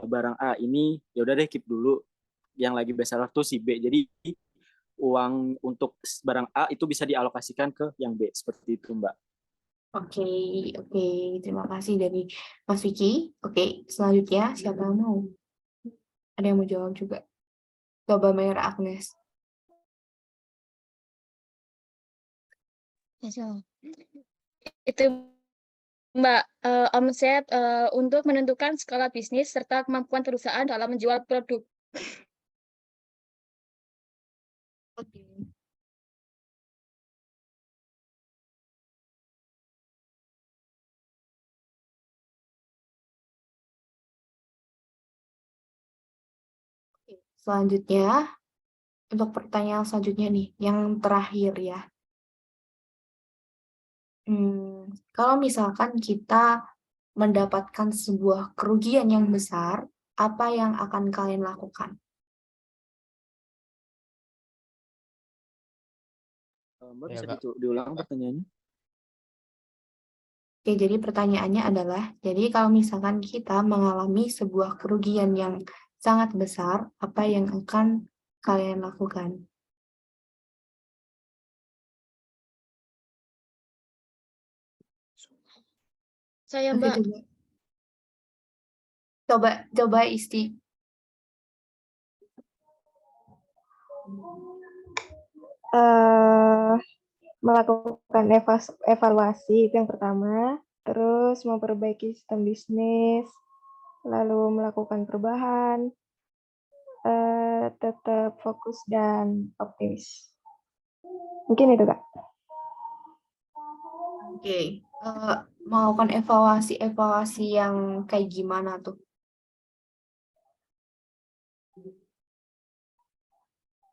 barang A ini ya udah deh keep dulu, yang lagi bestseller tuh si B, jadi uang untuk barang A itu bisa dialokasikan ke yang B, seperti itu Mbak. Oke. Terima kasih dari Mas Vicky. Oke, selanjutnya siapa yang mau? Ada yang mau jawab juga? Coba Mayra Agnes. Itu Mbak, omset untuk menentukan skala bisnis serta kemampuan perusahaan dalam menjual produk. Oke. Selanjutnya, untuk pertanyaan selanjutnya nih, yang terakhir ya. Kalau misalkan kita mendapatkan sebuah kerugian yang besar, apa yang akan kalian lakukan? Mbak Ya, bisa Kak. diulang pertanyaannya? Oke, jadi pertanyaannya adalah, jadi kalau misalkan kita mengalami sebuah kerugian yang sangat besar, apa yang akan kalian lakukan? Saya, Oke, Mbak. coba Isti. Melakukan evaluasi itu yang pertama, terus memperbaiki sistem bisnis, lalu melakukan perubahan, tetap fokus dan optimis. Mungkin itu, Kak. Oke, melakukan evaluasi yang kayak gimana tuh?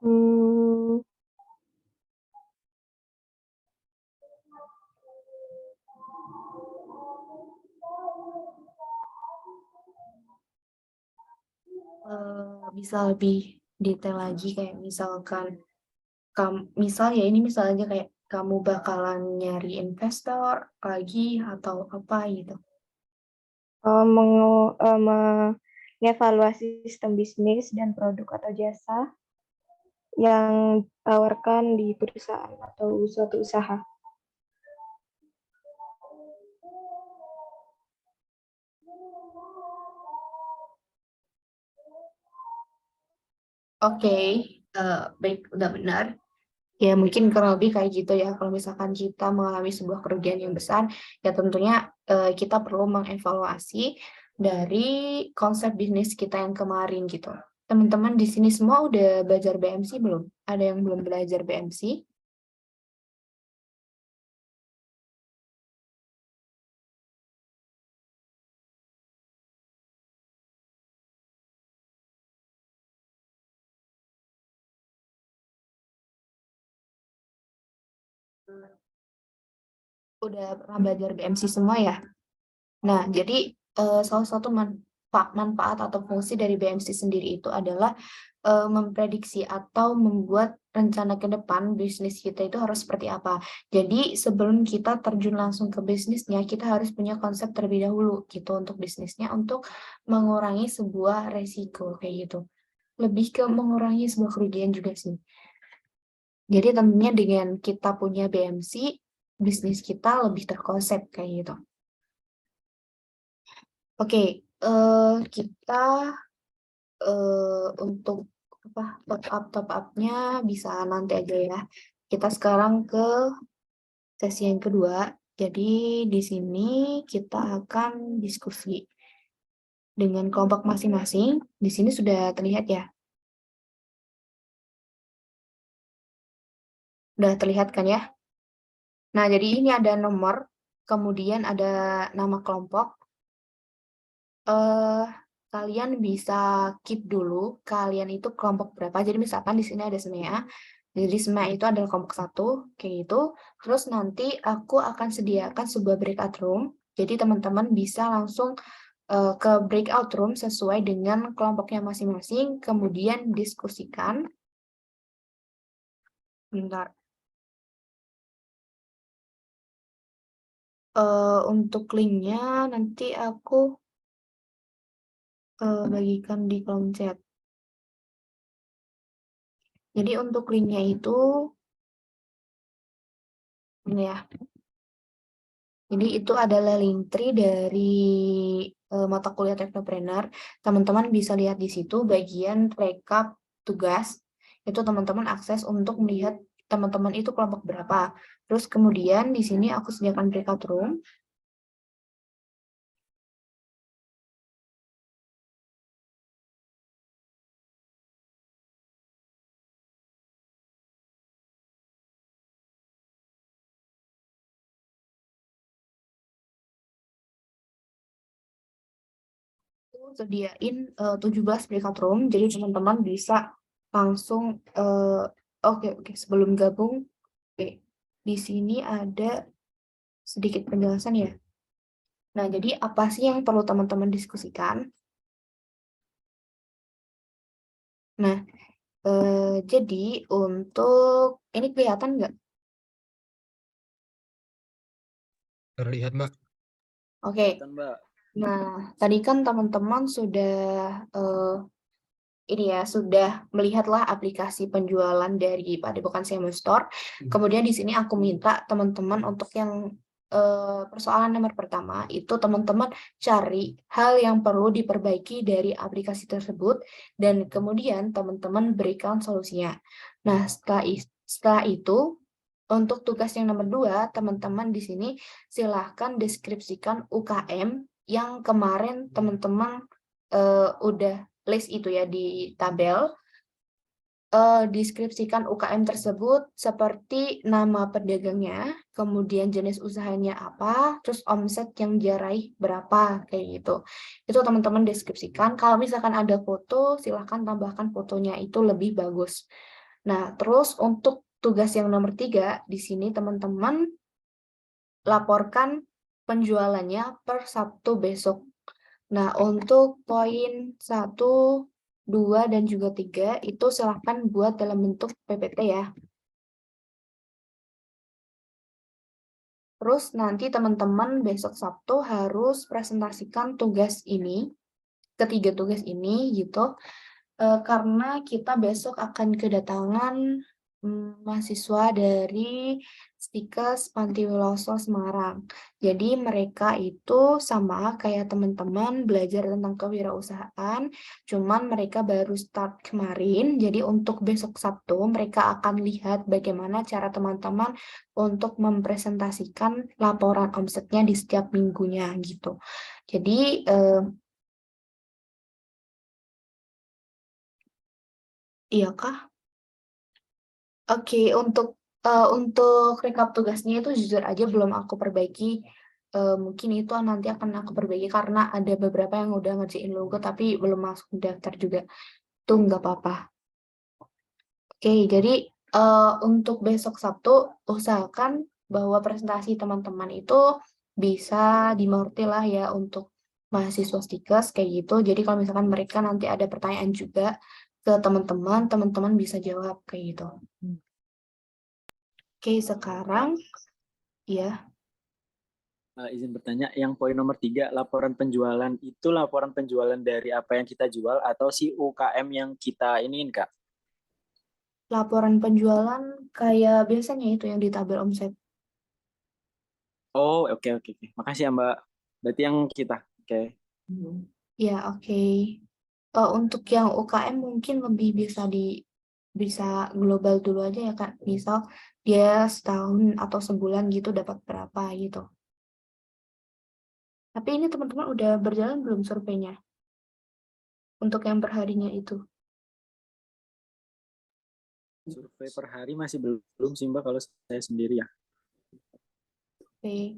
Hmm, Bisa lebih detail lagi kayak misalkan misal ya ini misalnya kayak kamu bakalan nyari investor lagi atau apa gitu. mengevaluasi sistem bisnis dan produk atau jasa yang ditawarkan di perusahaan atau suatu usaha. Oke, baik, udah benar. Ya mungkin kurang lebih kayak gitu ya. Kalau misalkan kita mengalami sebuah kerugian yang besar, ya tentunya kita perlu mengevaluasi dari konsep bisnis kita yang kemarin gitu. Teman-teman di sini semua udah belajar BMC belum? Ada yang belum belajar BMC? Udah pernah belajar BMC semua ya? Nah, jadi salah satu manfaat atau fungsi dari BMC sendiri itu adalah memprediksi atau membuat rencana ke depan bisnis kita itu harus seperti apa. Jadi sebelum kita terjun langsung ke bisnisnya, kita harus punya konsep terlebih dahulu gitu untuk bisnisnya untuk mengurangi sebuah resiko kayak gitu. Lebih ke mengurangi sebuah kerugian juga sih. Jadi tentunya dengan kita punya BMC, bisnis kita lebih terkonsep kayak gitu. Oke, kita untuk top up-nya bisa nanti aja ya. Kita sekarang ke sesi yang kedua. Jadi di sini kita akan diskusi dengan kelompok masing-masing. Di sini sudah terlihat ya. Sudah terlihat kan ya? Nah, jadi ini ada nomor, kemudian ada nama kelompok. Kalian bisa keep dulu kalian itu kelompok berapa. Jadi misalkan di sini ada SMEA. Jadi SMEA itu adalah kelompok 1 kayak gitu. Terus nanti aku akan sediakan sebuah breakout room. Jadi teman-teman bisa langsung ke breakout room sesuai dengan kelompoknya masing-masing, kemudian diskusikan. Bentar. Untuk linknya nanti aku bagikan di kolom chat. Jadi untuk linknya itu ini ya. Jadi itu adalah link tree dari mata kuliah Teknopreneur. Teman-teman bisa lihat di situ bagian rekap tugas. Itu teman-teman akses untuk melihat teman-teman itu kelompok berapa. Terus kemudian di sini aku sediakan breakout room. sediain 17 breakout room, jadi teman-teman bisa langsung oke, sebelum gabung, di sini ada sedikit penjelasan ya. Nah, jadi apa sih yang perlu teman-teman diskusikan? Nah, jadi untuk ini kelihatan nggak? Terlihat, Mbak. Oke. Kan, Mbak. Nah, tadi kan teman-teman sudah ini ya, sudah melihatlah aplikasi penjualan dari Padepokan Semo Store. Kemudian di sini aku minta teman-teman untuk yang persoalan nomor pertama itu teman-teman cari hal yang perlu diperbaiki dari aplikasi tersebut dan kemudian teman-teman berikan solusinya. Nah, setelah itu untuk tugas yang nomor 2, teman-teman di sini silahkan deskripsikan UKM yang kemarin teman-teman udah list itu ya di tabel. Deskripsikan UKM tersebut seperti nama pedagangnya, kemudian jenis usahanya apa, terus omset yang dia raih berapa, kayak gitu. Itu teman-teman deskripsikan. Kalau misalkan ada foto, silahkan tambahkan fotonya, itu lebih bagus. Nah, terus untuk tugas yang nomor 3, di sini teman-teman laporkan penjualannya per Sabtu besok. Nah, untuk poin 1, 2, dan juga 3 itu silahkan buat dalam bentuk PPT ya. Terus nanti teman-teman besok Sabtu harus presentasikan tugas ini, ketiga tugas ini gitu. Karena kita besok akan kedatangan mahasiswa dari Stikes Pantiwiloso Semarang. Jadi mereka itu sama kayak teman-teman belajar tentang kewirausahaan, cuman mereka baru start kemarin. Jadi untuk besok Sabtu mereka akan lihat bagaimana cara teman-teman untuk mempresentasikan laporan omsetnya di setiap minggunya gitu. Jadi iya kah? Oke, untuk rekap tugasnya itu jujur aja belum aku perbaiki. Mungkin itu nanti akan aku perbaiki karena ada beberapa yang udah ngerjain logo tapi belum masuk daftar juga. Itu nggak apa-apa. Oke, jadi untuk besok Sabtu usahakan bahwa presentasi teman-teman itu bisa dimengerti lah ya untuk mahasiswa stikers kayak gitu. Jadi kalau misalkan mereka nanti ada pertanyaan juga ke teman-teman, teman-teman bisa jawab kayak gitu. Oke, sekarang ya. Izin bertanya, yang poin nomor 3, laporan penjualan itu laporan penjualan dari apa yang kita jual atau si UKM yang kita iniin, Kak? Laporan penjualan kayak biasanya itu yang di tabel omset. Oh, oke. Makasih ya, Mbak. Berarti yang kita. Oke. Ya, oke. Untuk yang UKM mungkin lebih bisa global dulu aja ya, Kak. Misal dia setahun atau sebulan gitu dapat berapa gitu. Tapi ini teman-teman udah berjalan belum surveinya? Untuk yang perharinya itu. Survei per hari masih belum sih, Mbak, kalau saya sendiri ya. Oke.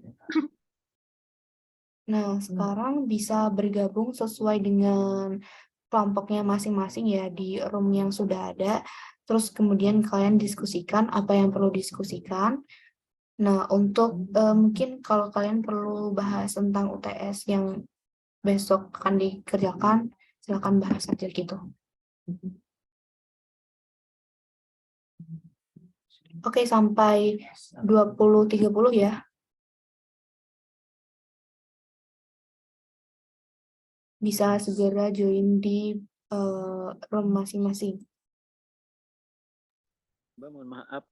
Nah, sekarang bisa bergabung sesuai dengan kelompoknya masing-masing ya di room yang sudah ada. Terus kemudian kalian diskusikan apa yang perlu diskusikan. Nah, untuk mungkin kalau kalian perlu bahas tentang UTS yang besok akan dikerjakan, silakan bahas aja gitu. Oke, sampai 20.30 ya. Bisa segera join di room masing-masing. Mbak, mohon maaf,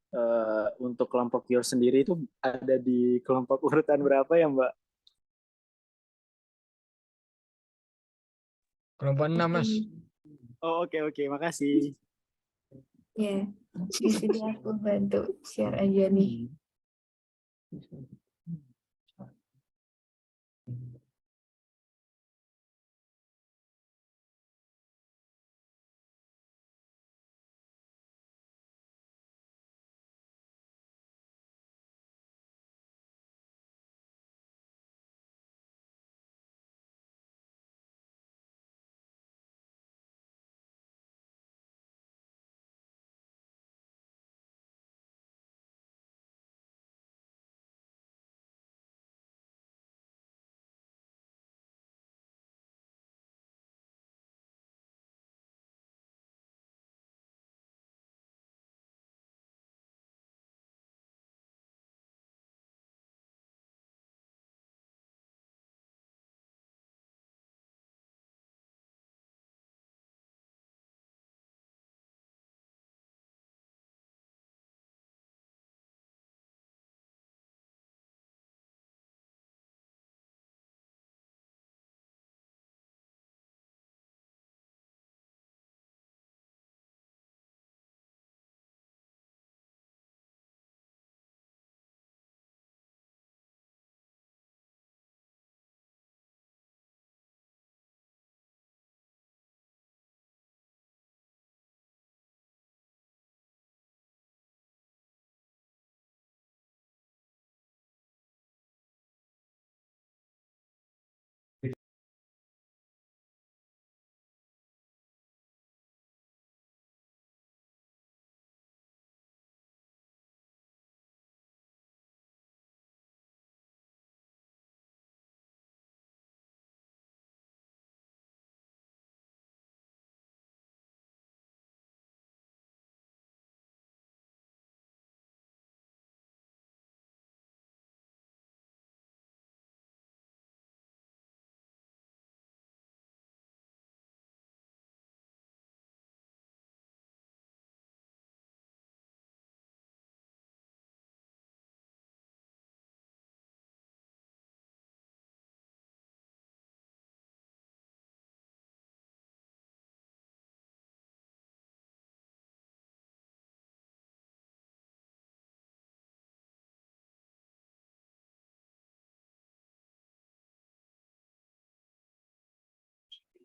untuk kelompok Your sendiri itu ada di kelompok urutan berapa ya, Mbak? Kelompok 6, Mas. Oh, oke. Makasih. Ya, di sini aku bantu share aja nih.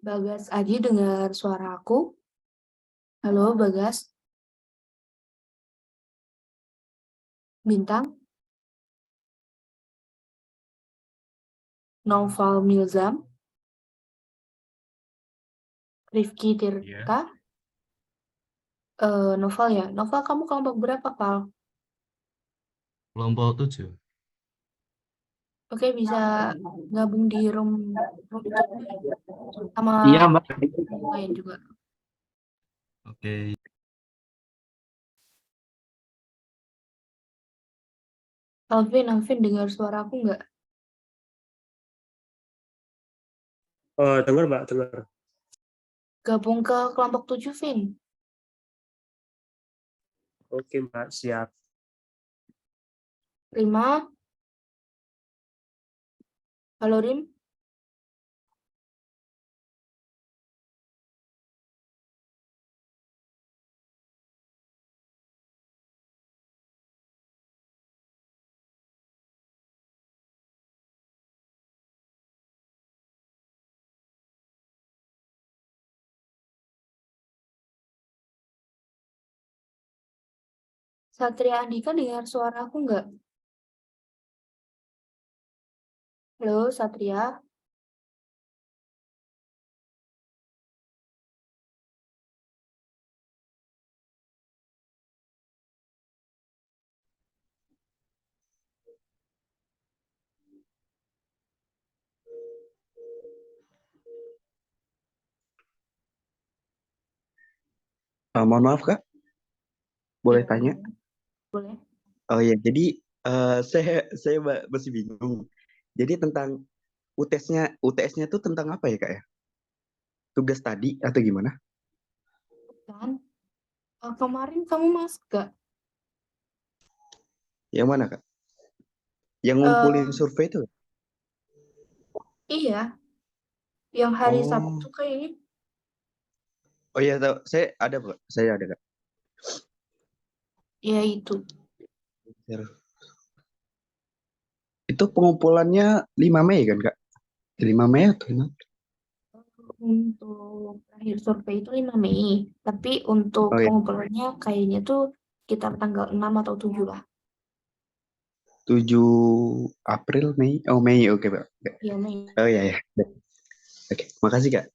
Bagas Aji dengar suara aku? Halo, Bagas? Bintang? Noval Milzam? Rifki Tirta? Noval ya? Noval, kamu kelompok berapa, Val? Kelompok 7. Oke, bisa gabung di room chat sama Iya, Mbak. yang lain juga. Oke. Alvin dengar suara aku nggak? Dengar, Mbak, dengar. Gabung ke kelompok 7, Vin. Oke, Mbak, siap. Rima? Halo, Rim? Satria Andika dengar suara aku nggak? Halo, Satria? Mohon maaf Kak, boleh tanya? Boleh. Oh ya, jadi saya masih bingung. Jadi tentang UTS-nya tuh tentang apa ya Kak ya? Tugas tadi atau gimana? Kan? Kemarin kamu masuk nggak? Yang mana Kak? Yang ngumpulin survei itu? Iya, yang hari Sabtu Oh, kayaknya. oh iya tahu. Saya ada Kak. Ya itu. Itu pengumpulannya 5 Mei kan Kak? 5 Mei atau gimana? Untuk akhir survei itu 5 Mei, tapi untuk Oh ya, pengumpulannya kayaknya tuh sekitar tanggal 6 atau 7 lah. 7 April, Mei. Oh Mei, oke Pak. Oke. Iya, Mei. Oh iya ya. Oke, makasih Kak.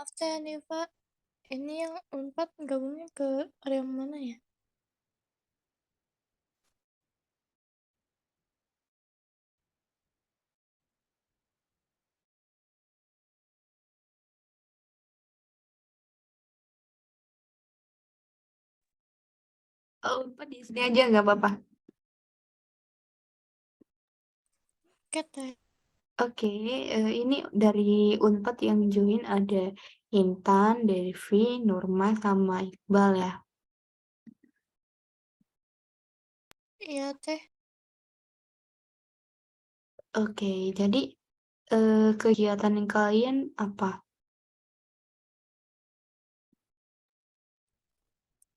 maaf Teh Hanifa, ini yang Unpad gabungnya ke yang mana ya? Oh, Unpad di sini aja nggak apa-apa. Oke Teh. Oke, ini dari Unpad yang join ada Intan, Devi, Nurma, sama Iqbal ya. Iya Teh. Oke, jadi kegiatan kalian apa?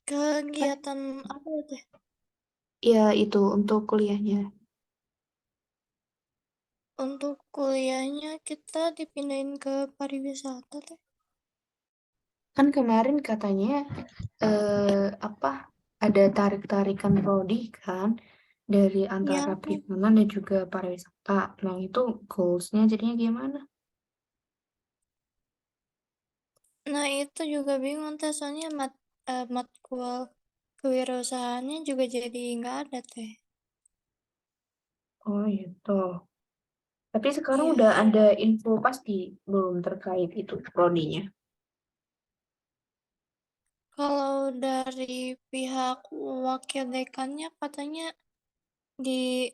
Kegiatan apa ya Teh? Ya itu untuk kuliahnya. Untuk kuliahnya kita dipindahin ke pariwisata Teh. Kan kemarin katanya apa ada tarik-tarikan prodi kan dari Iya antara Teh. perikanan dan juga pariwisata. Nah, itu goals-nya jadinya gimana? Nah itu juga bingung Teh, soalnya matkul kewirausahaannya juga jadi nggak ada Teh. Oh, gitu. Tapi sekarang Iya. udah ada info pasti belum terkait itu prodinya. Kalau dari pihak wakil dekannya katanya di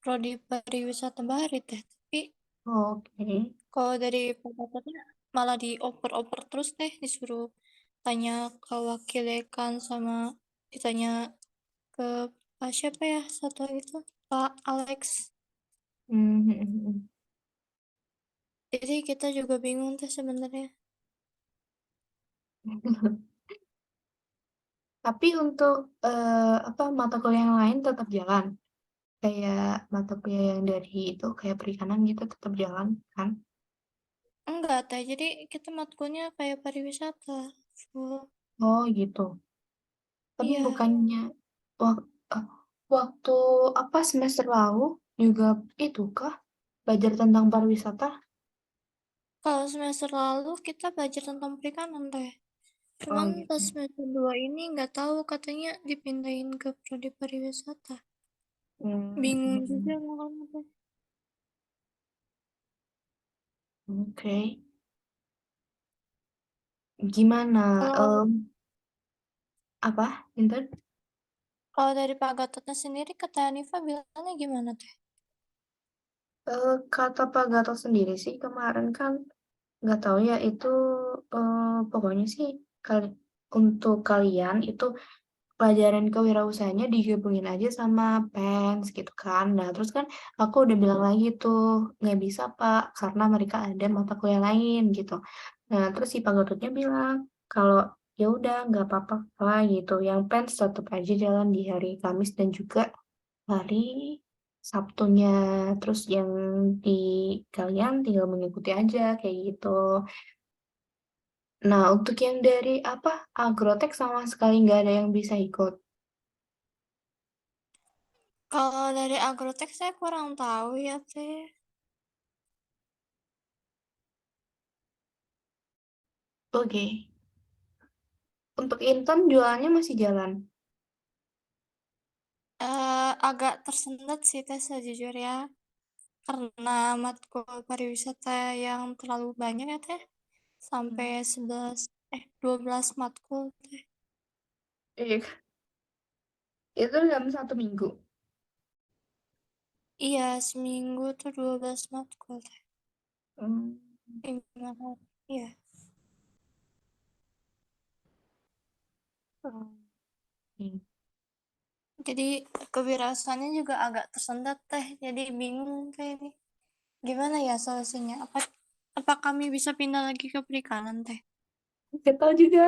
prodi pariwisata Bahari Teh, tapi Oke. kalau dari pokoknya malah dioper-oper terus Teh, disuruh tanya ke wakil dekan sama ditanya ke Pak siapa ya satu itu, Pak Alex. Hmm. Jadi kita juga bingung Teh sebenarnya. Tapi untuk apa mata kuliah yang lain tetap jalan. Kayak mata kuliah yang dari itu kayak perikanan gitu tetap jalan kan? Enggak Teh, jadi kita matkulnya kayak pariwisata full. Oh, gitu. Tapi Iya. bukannya wak- eh, waktu apa semester lalu juga itu kah belajar tentang pariwisata? Kalau semester lalu kita belajar tentang perikanan Teh. Oh, Cuman gitu. pas semester 2 ini nggak tahu katanya dipindahin ke prodi pariwisata. Bingung juga Hmm. makanya Teh. Oke. Gimana? Kalau Apa, Intan? kalau dari Pak Gatotnya sendiri ke Teh Hanifa bilangnya gimana Teh? Kata Pak Gatot sendiri sih kemarin kan nggak tahu ya itu pokoknya sih untuk kalian itu pelajaran kewirausahaannya digabungin aja sama PENS gitu kan. Nah, terus kan aku udah bilang lagi tuh, nggak bisa Pak, karena mereka ada mata kuliah lain gitu. Nah, terus si Pak Gatotnya bilang, kalau ya udah nggak apa-apa Pak gitu, yang PENS tetap aja jalan di hari Kamis dan juga hari Sabtunya. Terus yang di kalian tinggal mengikuti aja kayak gitu. Nah, untuk yang dari apa, agrotek sama sekali nggak ada yang bisa ikut. Kalau dari agrotek saya kurang tahu ya Teh. Oke. Untuk Intan jualannya masih jalan. Agak tersendat sih Teh sejujurnya. Karena matkul pariwisata yang terlalu banyak ya Teh. Sampai 12 matkul Teh. Iya, itu dalam 1 minggu. Iya, seminggu tuh 12 matkul Teh. Hmm. Gimana? Iya. Hmm. Jadi kewirausahaannya juga agak tersendat Teh. Jadi bingung Teh ini. Gimana ya solusinya? Apa kami bisa pindah lagi ke perikanan Teh? Nggak tahu juga.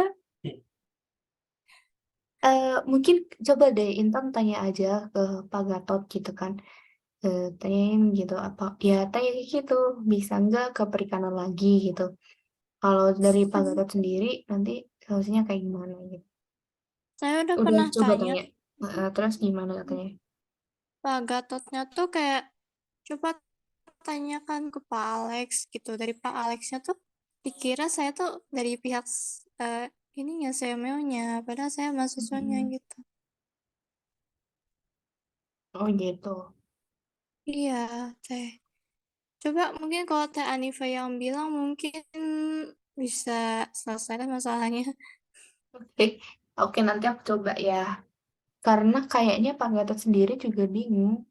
Mungkin coba deh Intan tanya aja ke Pak Gatot gitu kan. Tanyain gitu apa ya tanya gitu bisa nggak ke perikanan lagi gitu. Kalau dari Pak Gatot sendiri nanti solusinya kayak gimana gitu. Saya udah Udah pernah coba tanya tanya. Terus gimana katanya? Pak Gatotnya tuh kayak coba tanyakan ke Pak Alex gitu. Dari Pak Alexnya tuh dikira saya tuh dari pihak ininya CMO-nya, padahal saya mahasiswanya gitu. Oh gitu. Iya, Teh. Coba mungkin kalau Teh Anifa yang bilang mungkin bisa selesai masalahnya. Oke, oke nanti aku coba ya. Karena kayaknya Pak Gatot sendiri juga bingung.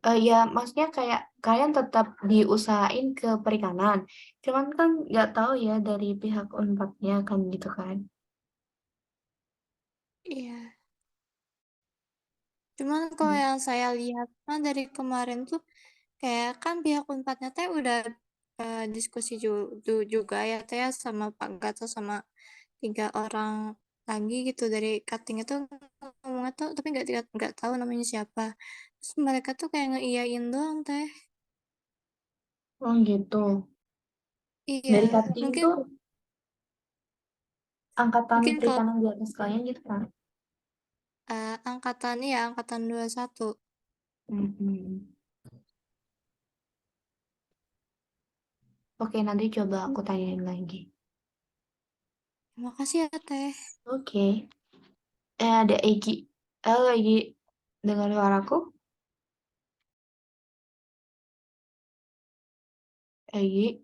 Ya, maksudnya kayak kalian tetap diusahain ke perikanan. Cuman kan nggak tahu ya dari pihak Unpadnya kan gitu kan. Iya. Cuman kalau yang saya lihat kan dari kemarin tuh kayak kan pihak Unpadnya teh udah diskusi juga ya teh ya sama Pak Gatot sama 3 orang lagi gitu dari cutting itu ngomongnya tuh tapi nggak tahu namanya siapa. Terus mereka tuh kayak ngeiyain doang teh. Oh gitu. Iya, Dari cutting mungkin tuh angkatan mungkin kalau perikanan di atas kalian gitu kan. angkatan ya angkatan 21. Mhm. Oke, nanti coba aku tanyain lagi. Terima kasih ya teh. Oke. Ada Egi. Halo Egi, dengar suaraku? Egi,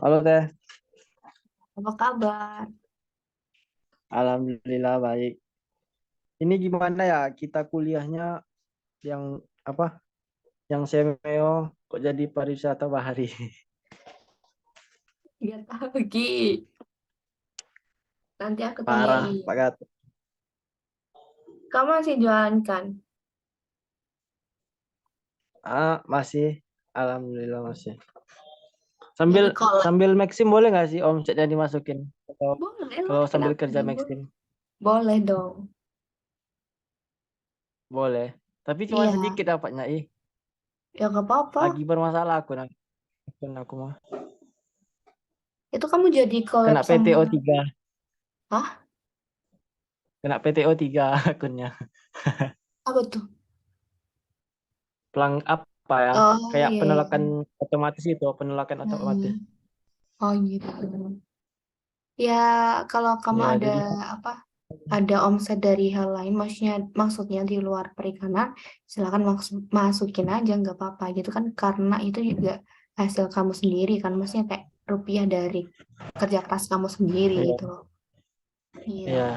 Halo Teh, apa kabar? alhamdulillah baik. Ini gimana ya kita kuliahnya yang apa? Yang semeo kok jadi pariwisata bahari? Gak tahu Gi. Nanti aku Parah, tanyain. Pak Gatot. Kamu masih jualan kan? Masih, alhamdulillah masih. Jadi Sambil kalau sambil Maxim boleh nggak sih omsetnya dimasukin? boleh lah, Kalau sambil kenapa kerja nggak boleh? Maxim, Boleh dong. boleh. Tapi cuma Iya, sedikit dapatnya, ya gak apa-apa. lagi bermasalah akun aku mah. Itu kamu jadi collab Kena sama... PTO 3, Hah? kena PTO 3 akunnya. Apa tuh? Apa ya? Oh, Kayak iya, iya. penolakan otomatis itu, penolakan otomatis. Oh gitu. Ya, kalau kamu Ya, ada jadi apa? Ada omset dari hal lain, maksudnya di luar perikanan, silakan masukin aja, nggak apa-apa gitu kan, karena itu juga hasil kamu sendiri kan, maksudnya kayak rupiah dari kerja keras kamu sendiri iya, gitu loh. Iya. iya.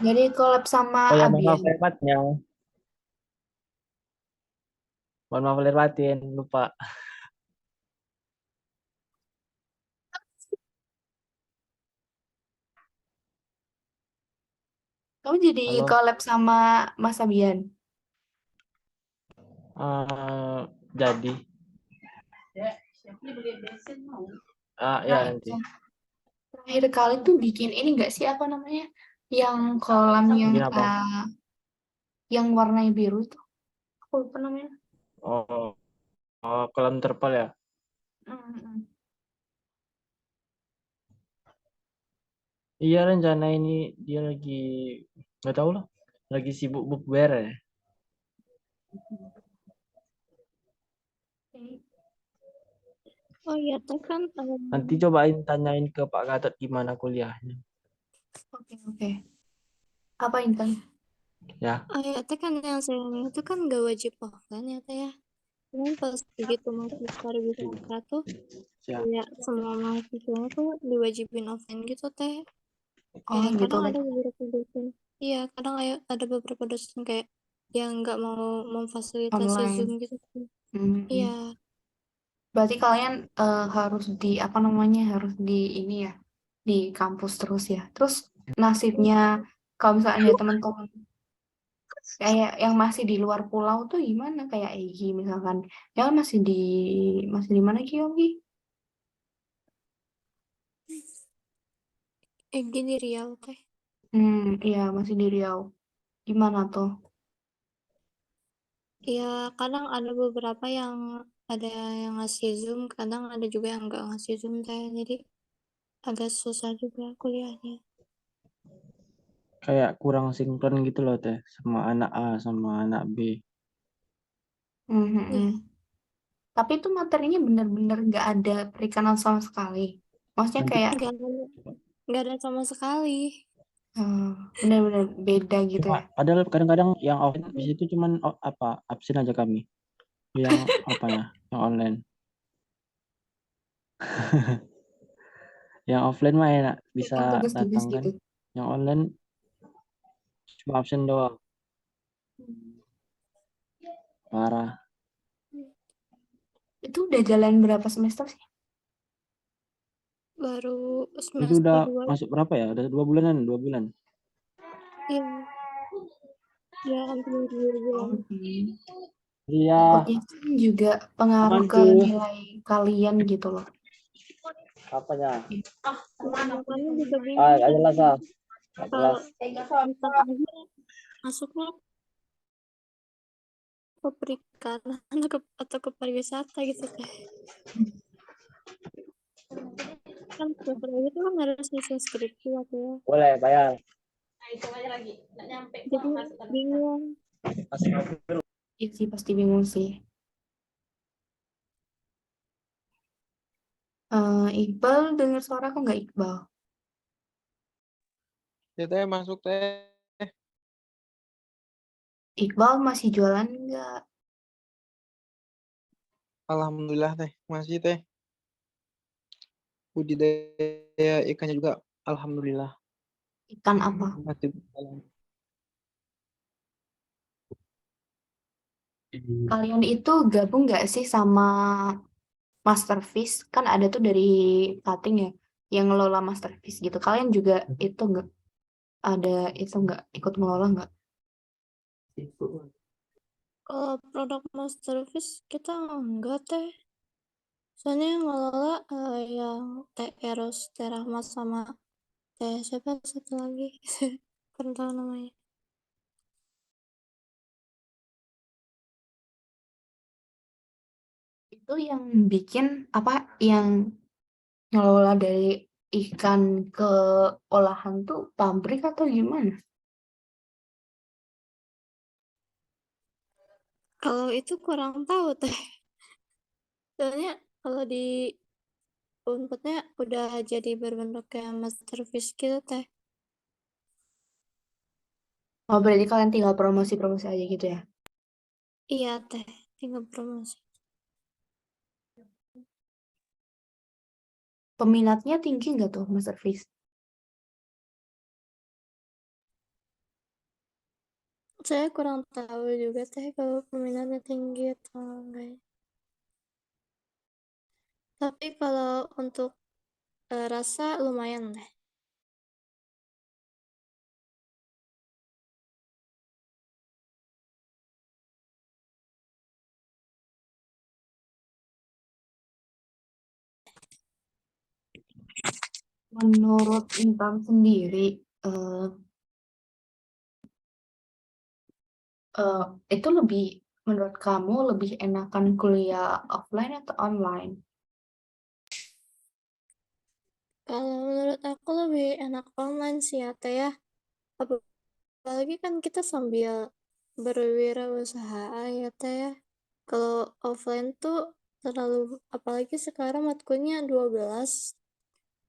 Jadi collab sama Oh ya, mohon Abian. maaf lahir batin ya. Mohon maaf lahir batin, lupa. Kamu jadi Halo. collab sama Mas Abian. Jadi. Ya Nah, nanti. terakhir kali tuh bikin ini nggak sih apa namanya? Yang kolam Bikin apa? yang warnanya biru itu. Aku lupa namanya. Oh, kolam terpal ya. Mm-mm. Iya rencana ini dia lagi nggak tahu lah, lagi sibuk bukber ya. Oh iya teh kan Nanti cobain tanyain ke Pak Gatot gimana kuliahnya. Oke. Apa Intan? Ya. oh iya teh kan yang saya itu kan gak wajib offline ya teh ya. Cuman pas begitu masuk pariwisata tuh Ya. kayak semua mahasiswanya tuh diwajibin offline gitu teh. Oh Kayak gitu kadang kan. ada beberapa dosen. Iya, kadang ada beberapa dosen kayak yang nggak mau memfasilitasi Zoom Online. gitu. Mm-mm. Iya, Berarti kalian harus di apa namanya harus di ini ya di kampus terus ya. Terus nasibnya kalau misalnya ada teman-teman kayak yang masih di luar pulau tuh gimana? Kayak Egi misalkan, ya kan masih di mana Ki Yogi? gini Riau teh. Iya masih di Riau. Gimana tuh? Iya, kadang ada beberapa yang ada yang ngasih Zoom, kadang ada juga yang nggak ngasih Zoom teh. Jadi agak susah juga kuliahnya. kayak kurang sinkron gitu loh Teh sama anak A sama anak B. Tapi itu materinya benar-benar nggak ada perikanan sama sekali. Maksudnya Nanti kayak Nggak ada sama sekali. benar-benar beda gitu cuma ya. padahal kadang-kadang yang offline di situ cuman absen aja kami. Yang apa ya? Yang online. Yang offline mah enak bisa Yang tugas-tugas datang kan. gitu. Yang online cuma absen doang. Parah. Itu udah jalan berapa semester sih? Baru Itu semester udah 2. masuk berapa ya? Udah 2 bulanan, 2 bulan. Iya. Ya hampir 2 bulan. Iya. Takutnya kan juga pengaruh ke Mantul. nilai kalian gitu loh. Apanya? Makanya juga bingung. Adalah sah. Kalau kita aja masuknya ke perikanan atau ke pariwisata gitu Teh. Kan semester lagi itu kan harus nyusun skripsi aku ya. Boleh bayar. Jadi bingung. Iya sih pasti bingung sih. Iqbal dengar suara aku nggak Iqbal? Ya Teh masuk Teh. Iqbal masih jualan nggak? Alhamdulillah Teh masih Teh. Budidaya ikannya juga alhamdulillah. Ikan apa? Masih berjalan. Kalian itu gabung nggak sih sama Masterfish? Kan ada tuh dari Kating ya, yang ngelola Masterfish gitu. Kalian juga itu nggak ada itu nggak ikut ngelola nggak? Kalau produk Masterfish kita enggak Teh. Soalnya yang ngelola yang Teh Eros, Teh Rahmat sama Teh siapa satu lagi? Kan tahu namanya. Itu yang bikin apa yang ngelola dari ikan ke olahan tuh pabrik atau gimana? Kalau itu kurang tahu Teh. Soalnya kalau di Unputnya udah jadi berbentuk kayak Masterfish gitu Teh. Oh berarti kalian tinggal promosi-promosi aja gitu ya? Iya Teh, tinggal promosi. Peminatnya tinggi nggak tuh Masterfish? Saya kurang tahu juga Teh kalau peminatnya tinggi atau enggak. Tapi kalau untuk rasa lumayan deh. Menurut Intan sendiri, itu lebih menurut kamu lebih enakan kuliah offline atau online? Kalau menurut aku lebih enak online sih ya Teh ya. Apalagi kan kita sambil berwirausaha ya Teh ya. Kalau offline tuh terlalu, apalagi sekarang matkulnya 12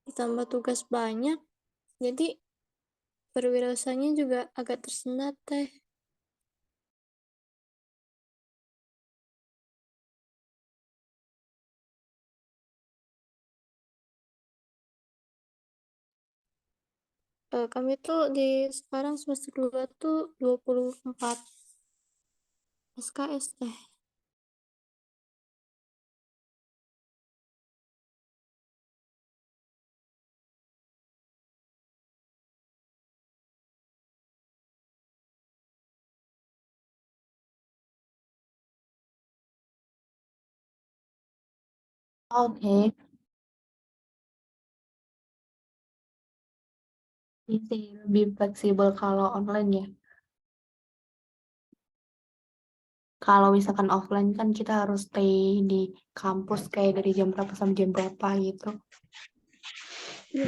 ditambah tugas banyak, jadi berwirausahanya juga agak tersendat Teh. Kami tuh di sekarang semester 2 tuh 24 SKS Teh. Oke, iya sih lebih fleksibel kalau online ya. Kalau misalkan offline kan kita harus stay di kampus kayak dari jam berapa sampai jam berapa gitu. Iya,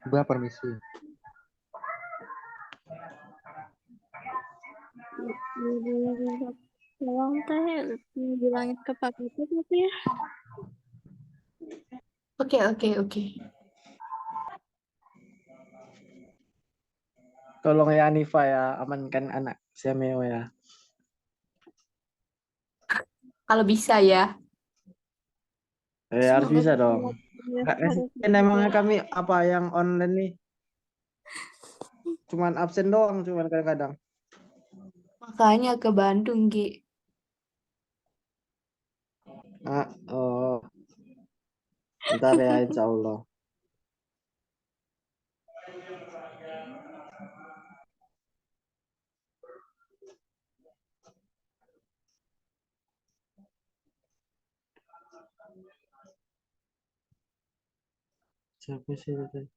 Mbak permisi. Boleh minta tolong teh bilangin ke Pak Ketut gitu ya. Oke. Tolong ya Anifa ya, amankan anak Semeo ya. Kalau bisa ya. Harus Semoga bisa bisa dong. ya, Nggak harus resisten emangnya kami apa yang online nih. Cuman absen doang cuman kadang-kadang. Makanya ke Bandung, Gi. Oh. Ntar ya insya Allah. Siapa sih itu?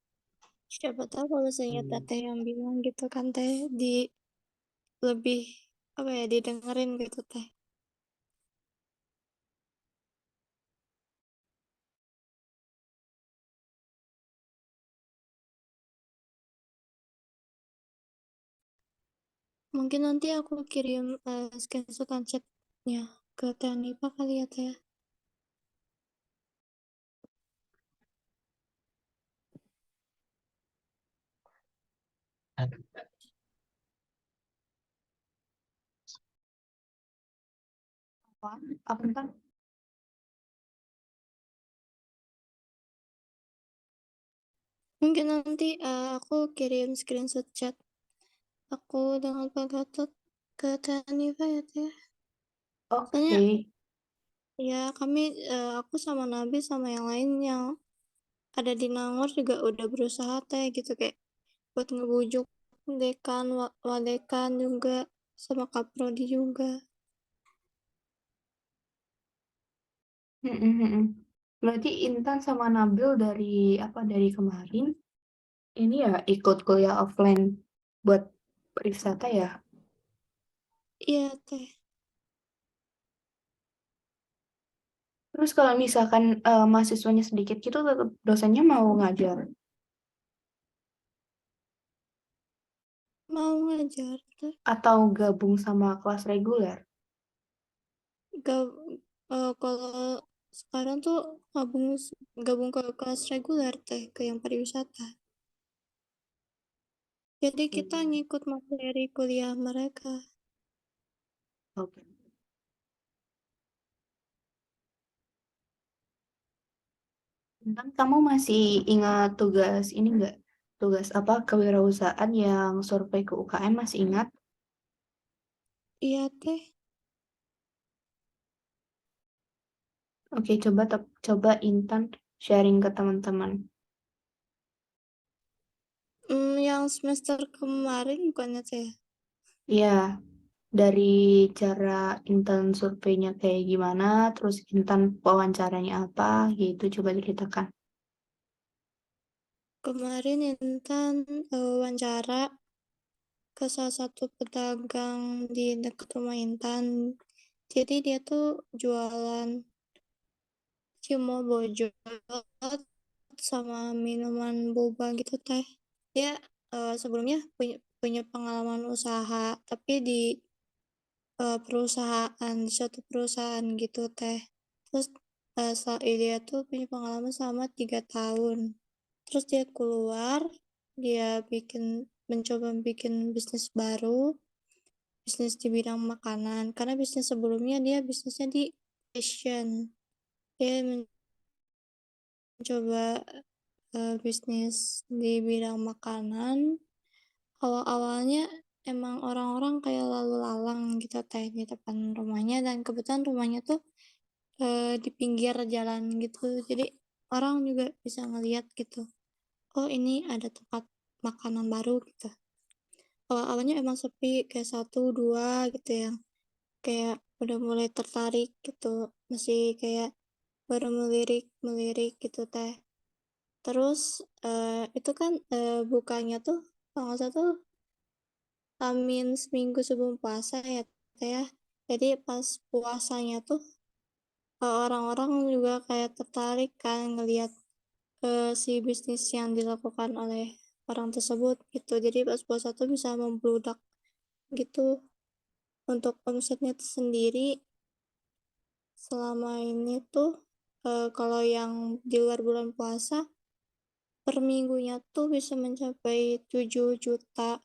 Siapa tahu kalau misalnya teteh yang bilang gitu kan teh di lebih apa ya didengerin gitu teh. Mungkin nanti aku kirim screenshot chatnya ke Teh Anifa kali ya teh. Apa entar? Mungkin nanti aku kirim screenshot chat aku dengan Pak Gatot ke Teh Anifa ya teh. Soalnya ya kami aku sama Nabi sama yang lain yang ada di Nangor juga udah berusaha teh gitu kayak buat ngebujuk dekan, wadekan juga sama kaprodi juga. Berarti Intan sama Nabil dari kemarin ini ya ikut kuliah offline buat pariwisata ya? Iya teh. Terus kalau misalkan mahasiswanya sedikit gitu, tetap dosennya mau ngajar Mau ngajar teh. atau gabung sama kelas reguler? Kalau sekarang tuh gabung ke kelas reguler teh ke yang pariwisata. Jadi kita ngikut materi kuliah mereka. Oke. Intan, kamu masih ingat tugas ini nggak? Tugas apa kewirausahaan yang survei ke UKM masih ingat? Iya teh. Oke, coba Intan sharing ke teman-teman. Yang semester kemarin bukannya teh? Iya, dari cara Intan surveinya kayak gimana, terus Intan wawancaranya apa, gitu coba ceritakan. Kemarin Intan wawancara ke salah satu pedagang di dekat rumah Intan. Jadi dia tuh jualan cimol bojot sama minuman boba gitu teh. Dia sebelumnya punya pengalaman usaha, tapi di suatu perusahaan gitu teh. Terus dia tuh punya pengalaman selama 3 tahun. Terus dia keluar, dia mencoba bikin bisnis baru, bisnis di bidang makanan. Karena bisnis sebelumnya dia bisnisnya di fashion. Dia mencoba bisnis di bidang makanan. Awal-awalnya emang orang-orang kayak lalu lalang gitu teh di depan rumahnya, dan kebetulan rumahnya tuh di pinggir jalan gitu. Jadi orang juga bisa ngeliat gitu. Oh ini ada tempat makanan baru gitu. Awalnya emang sepi kayak 1, 2 gitu yang kayak udah mulai tertarik gitu. Masih kayak baru melirik gitu teh. Terus itu kan bukanya tuh kalau nggak salah tuh Amin seminggu sebelum puasa ya teh ya. Jadi pas puasanya tuh orang-orang juga kayak tertarik kan ngelihat si bisnis yang dilakukan oleh orang tersebut gitu. Jadi pas puasa tuh bisa membludak gitu. Untuk omsetnya tuh sendiri selama ini tuh kalau yang di luar bulan puasa per minggunya tuh bisa mencapai 7 juta.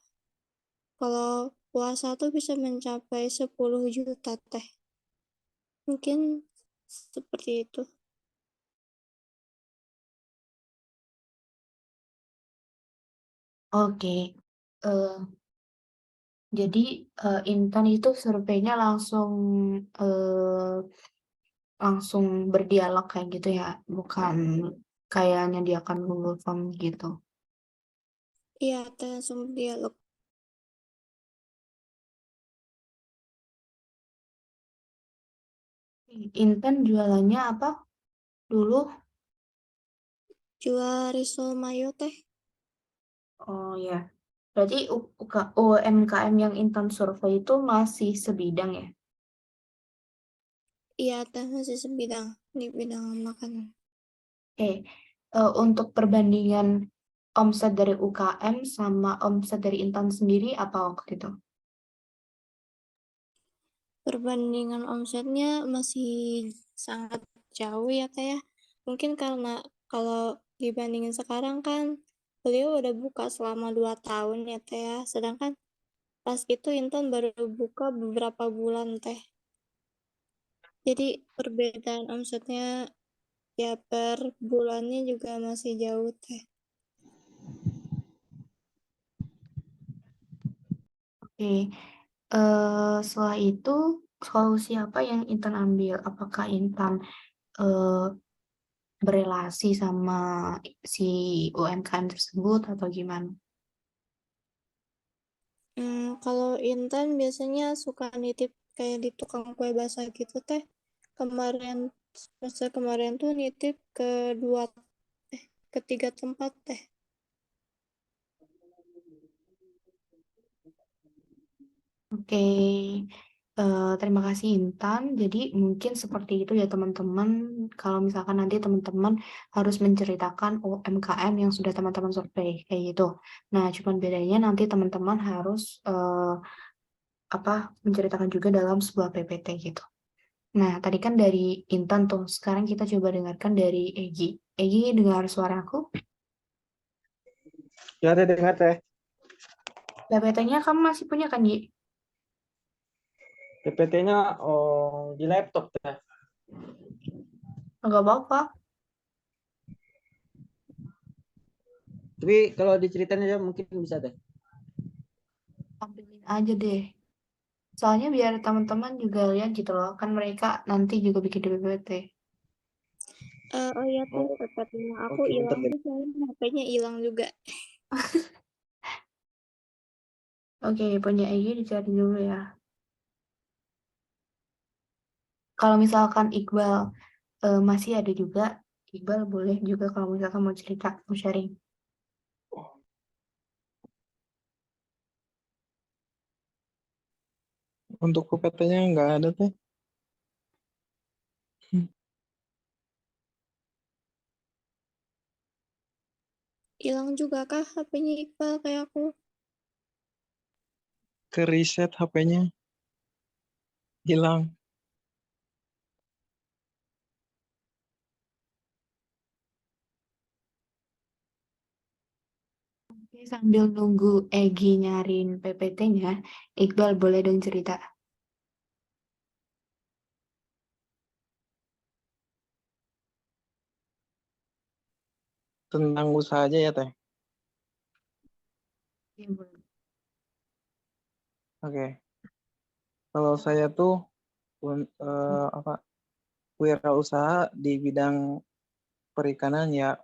Kalau puasa tuh bisa mencapai 10 juta teh. Mungkin seperti itu. Oke. Eh, jadi Intan itu surveinya langsung berdialog kayak gitu ya, bukan kayak nyediakan Google Form gitu. Iya, teh langsung dialog. Intan jualannya apa dulu? Jual risol mayo teh. Oh ya, berarti UMKM yang Intan survei itu masih sebidang ya? Iya, teh masih sebidang di bidang makanan. Oke, untuk perbandingan omset dari UKM sama omset dari Intan sendiri apa waktu itu? Perbandingan omsetnya masih sangat jauh ya teh ya. Mungkin karena kalau dibandingin sekarang kan beliau udah buka selama 2 tahun ya teh ya. Sedangkan pas itu Intan baru buka beberapa bulan teh. Jadi perbedaan omsetnya ya per bulannya juga masih jauh teh. Oke, setelah itu solusi apa yang Intan ambil? Apakah Intan berelasi sama si UMKM tersebut atau gimana? Kalau Intan biasanya suka nitip kayak di tukang kue basah gitu teh. Semester kemarin tuh nitip ke 3 tempat teh. Oke, terima kasih Intan. Jadi mungkin seperti itu ya teman-teman. Kalau misalkan nanti teman-teman harus menceritakan UMKM yang sudah teman-teman survei kayak gitu. Nah, cuman bedanya nanti teman-teman harus menceritakan juga dalam sebuah PPT gitu. Nah, tadi kan dari Intan tuh. Sekarang kita coba dengarkan dari Egi. Egi, dengar suara aku? Ya, teh dengar teh. PPT-nya kamu masih punya kan, Gi? PPT-nya di laptop teh. Enggak apa-apa. Tapi kalau diceritain aja mungkin bisa teh. Ambilin aja deh. Soalnya biar teman-teman juga lihat gitu loh. Kan mereka nanti juga bikin di PPT. Oh iya teh, PPT-nya aku Oke, bentar hilang deh. tuh soalnya HP-nya hilang juga. Oke, punya Egi dicari dulu ya. Kalau misalkan Iqbal masih ada juga, Iqbal boleh juga kalau misalkan mau cerita, mau sharing. Untuk PPT-nya nggak ada teh. Hilang juga kah HP-nya Iqbal kayak aku? Ke reset HP-nya hilang. Oke, sambil nunggu Egi nyariin PPT-nya, Iqbal boleh dong cerita. Tentang usaha aja ya teh. Iya, boleh. Oke. Kalau saya tuh wirausaha di bidang perikanan ya,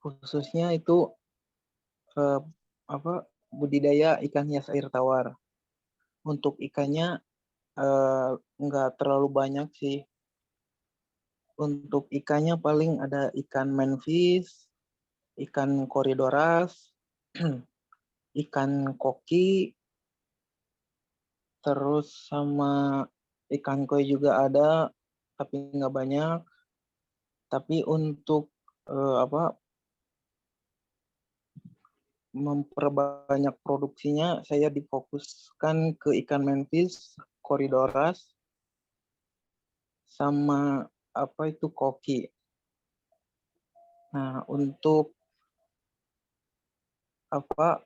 khususnya itu budidaya ikan hias air tawar. Untuk ikannya nggak terlalu banyak sih. Untuk ikannya paling ada ikan manfish, ikan koridoras, ikan koki, terus sama ikan koi juga ada, tapi nggak banyak. Tapi untuk apa memperbanyak produksinya, saya difokuskan ke ikan mentis, corydoras, sama apa itu koki. Nah, untuk apa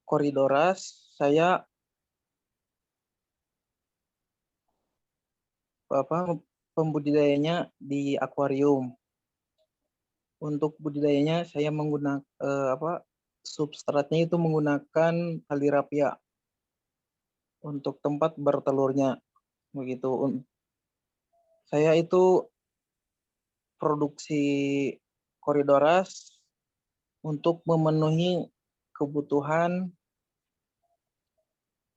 corydoras saya pembudidayanya di akuarium. Untuk budidayanya saya menggunakan substratnya itu menggunakan Halirapia untuk tempat bertelurnya begitu. Saya itu produksi corydoras untuk memenuhi kebutuhan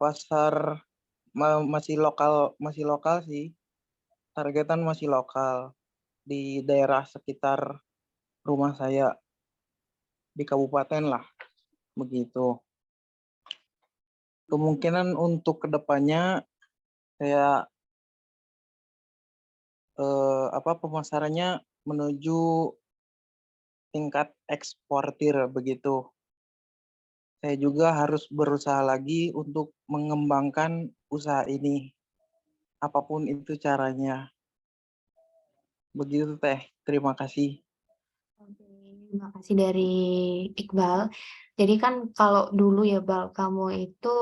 pasar masih lokal sih. Targetan masih lokal di daerah sekitar rumah saya di kabupaten lah begitu. Kemungkinan untuk kedepannya saya pemasarannya menuju tingkat eksportir begitu. Saya juga harus berusaha lagi untuk mengembangkan usaha ini, apapun itu caranya. Begitu Teh, terima kasih. Oke, terima kasih dari Iqbal. Jadi kan kalau dulu ya Bal, kamu itu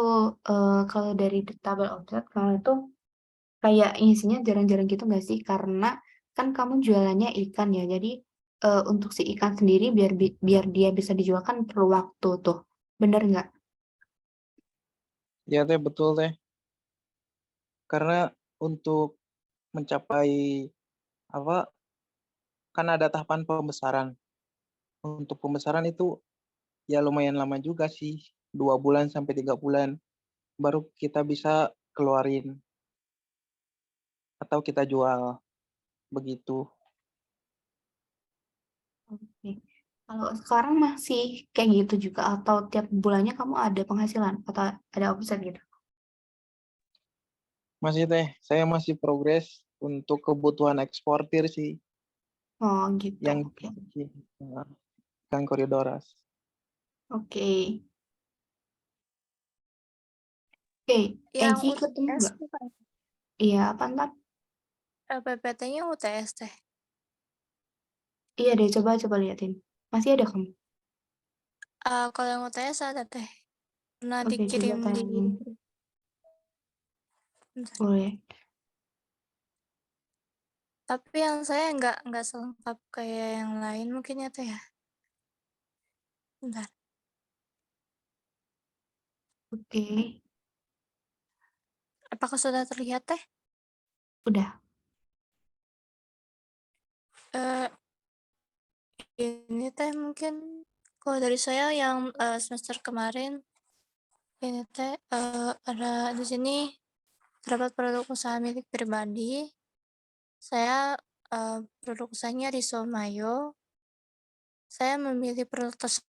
kalau dari tabel omset kamu itu kayak isinya jarang-jarang gitu nggak sih? Karena kan kamu jualannya ikan ya. Jadi untuk si ikan sendiri biar dia bisa dijual kan perlu waktu tuh. Bener nggak? Ya Teh, betul Teh. Karena untuk mencapai kan ada tahapan pembesaran. Untuk pembesaran itu ya lumayan lama juga sih, 2 bulan sampai 3 bulan baru kita bisa keluarin atau kita jual begitu. Oke. Kalau sekarang masih kayak gitu juga atau tiap bulannya kamu ada penghasilan atau ada omset gitu? Masih Teh, saya masih progres untuk kebutuhan eksportir sih Oh gitu. yang Oke. ikan corydoras. Oke. Oke, Yang Egi ketemu UTS nggak? bukan? Iya, apa ntar? PPT-nya UTS Teh. Iya deh, coba liatin. Masih ada kamu? Kalau yang UTS ada Teh. Pernah Oke, coba dikirim di tayangin. Bentar. Boleh. Tapi yang saya nggak selengkap kayak yang lain mungkin ya Teh ya. Bentar. Oke, Apakah sudah terlihat Teh? udah. Eh, ini Teh mungkin kalau dari saya yang semester kemarin ini Teh ada di sini terdapat produk usaha milik pribadi. Saya produk usahanya Risol Mayo. Saya memilih produk tersebut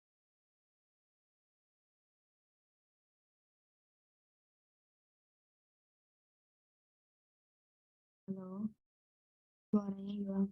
Halo, suaranya hilang.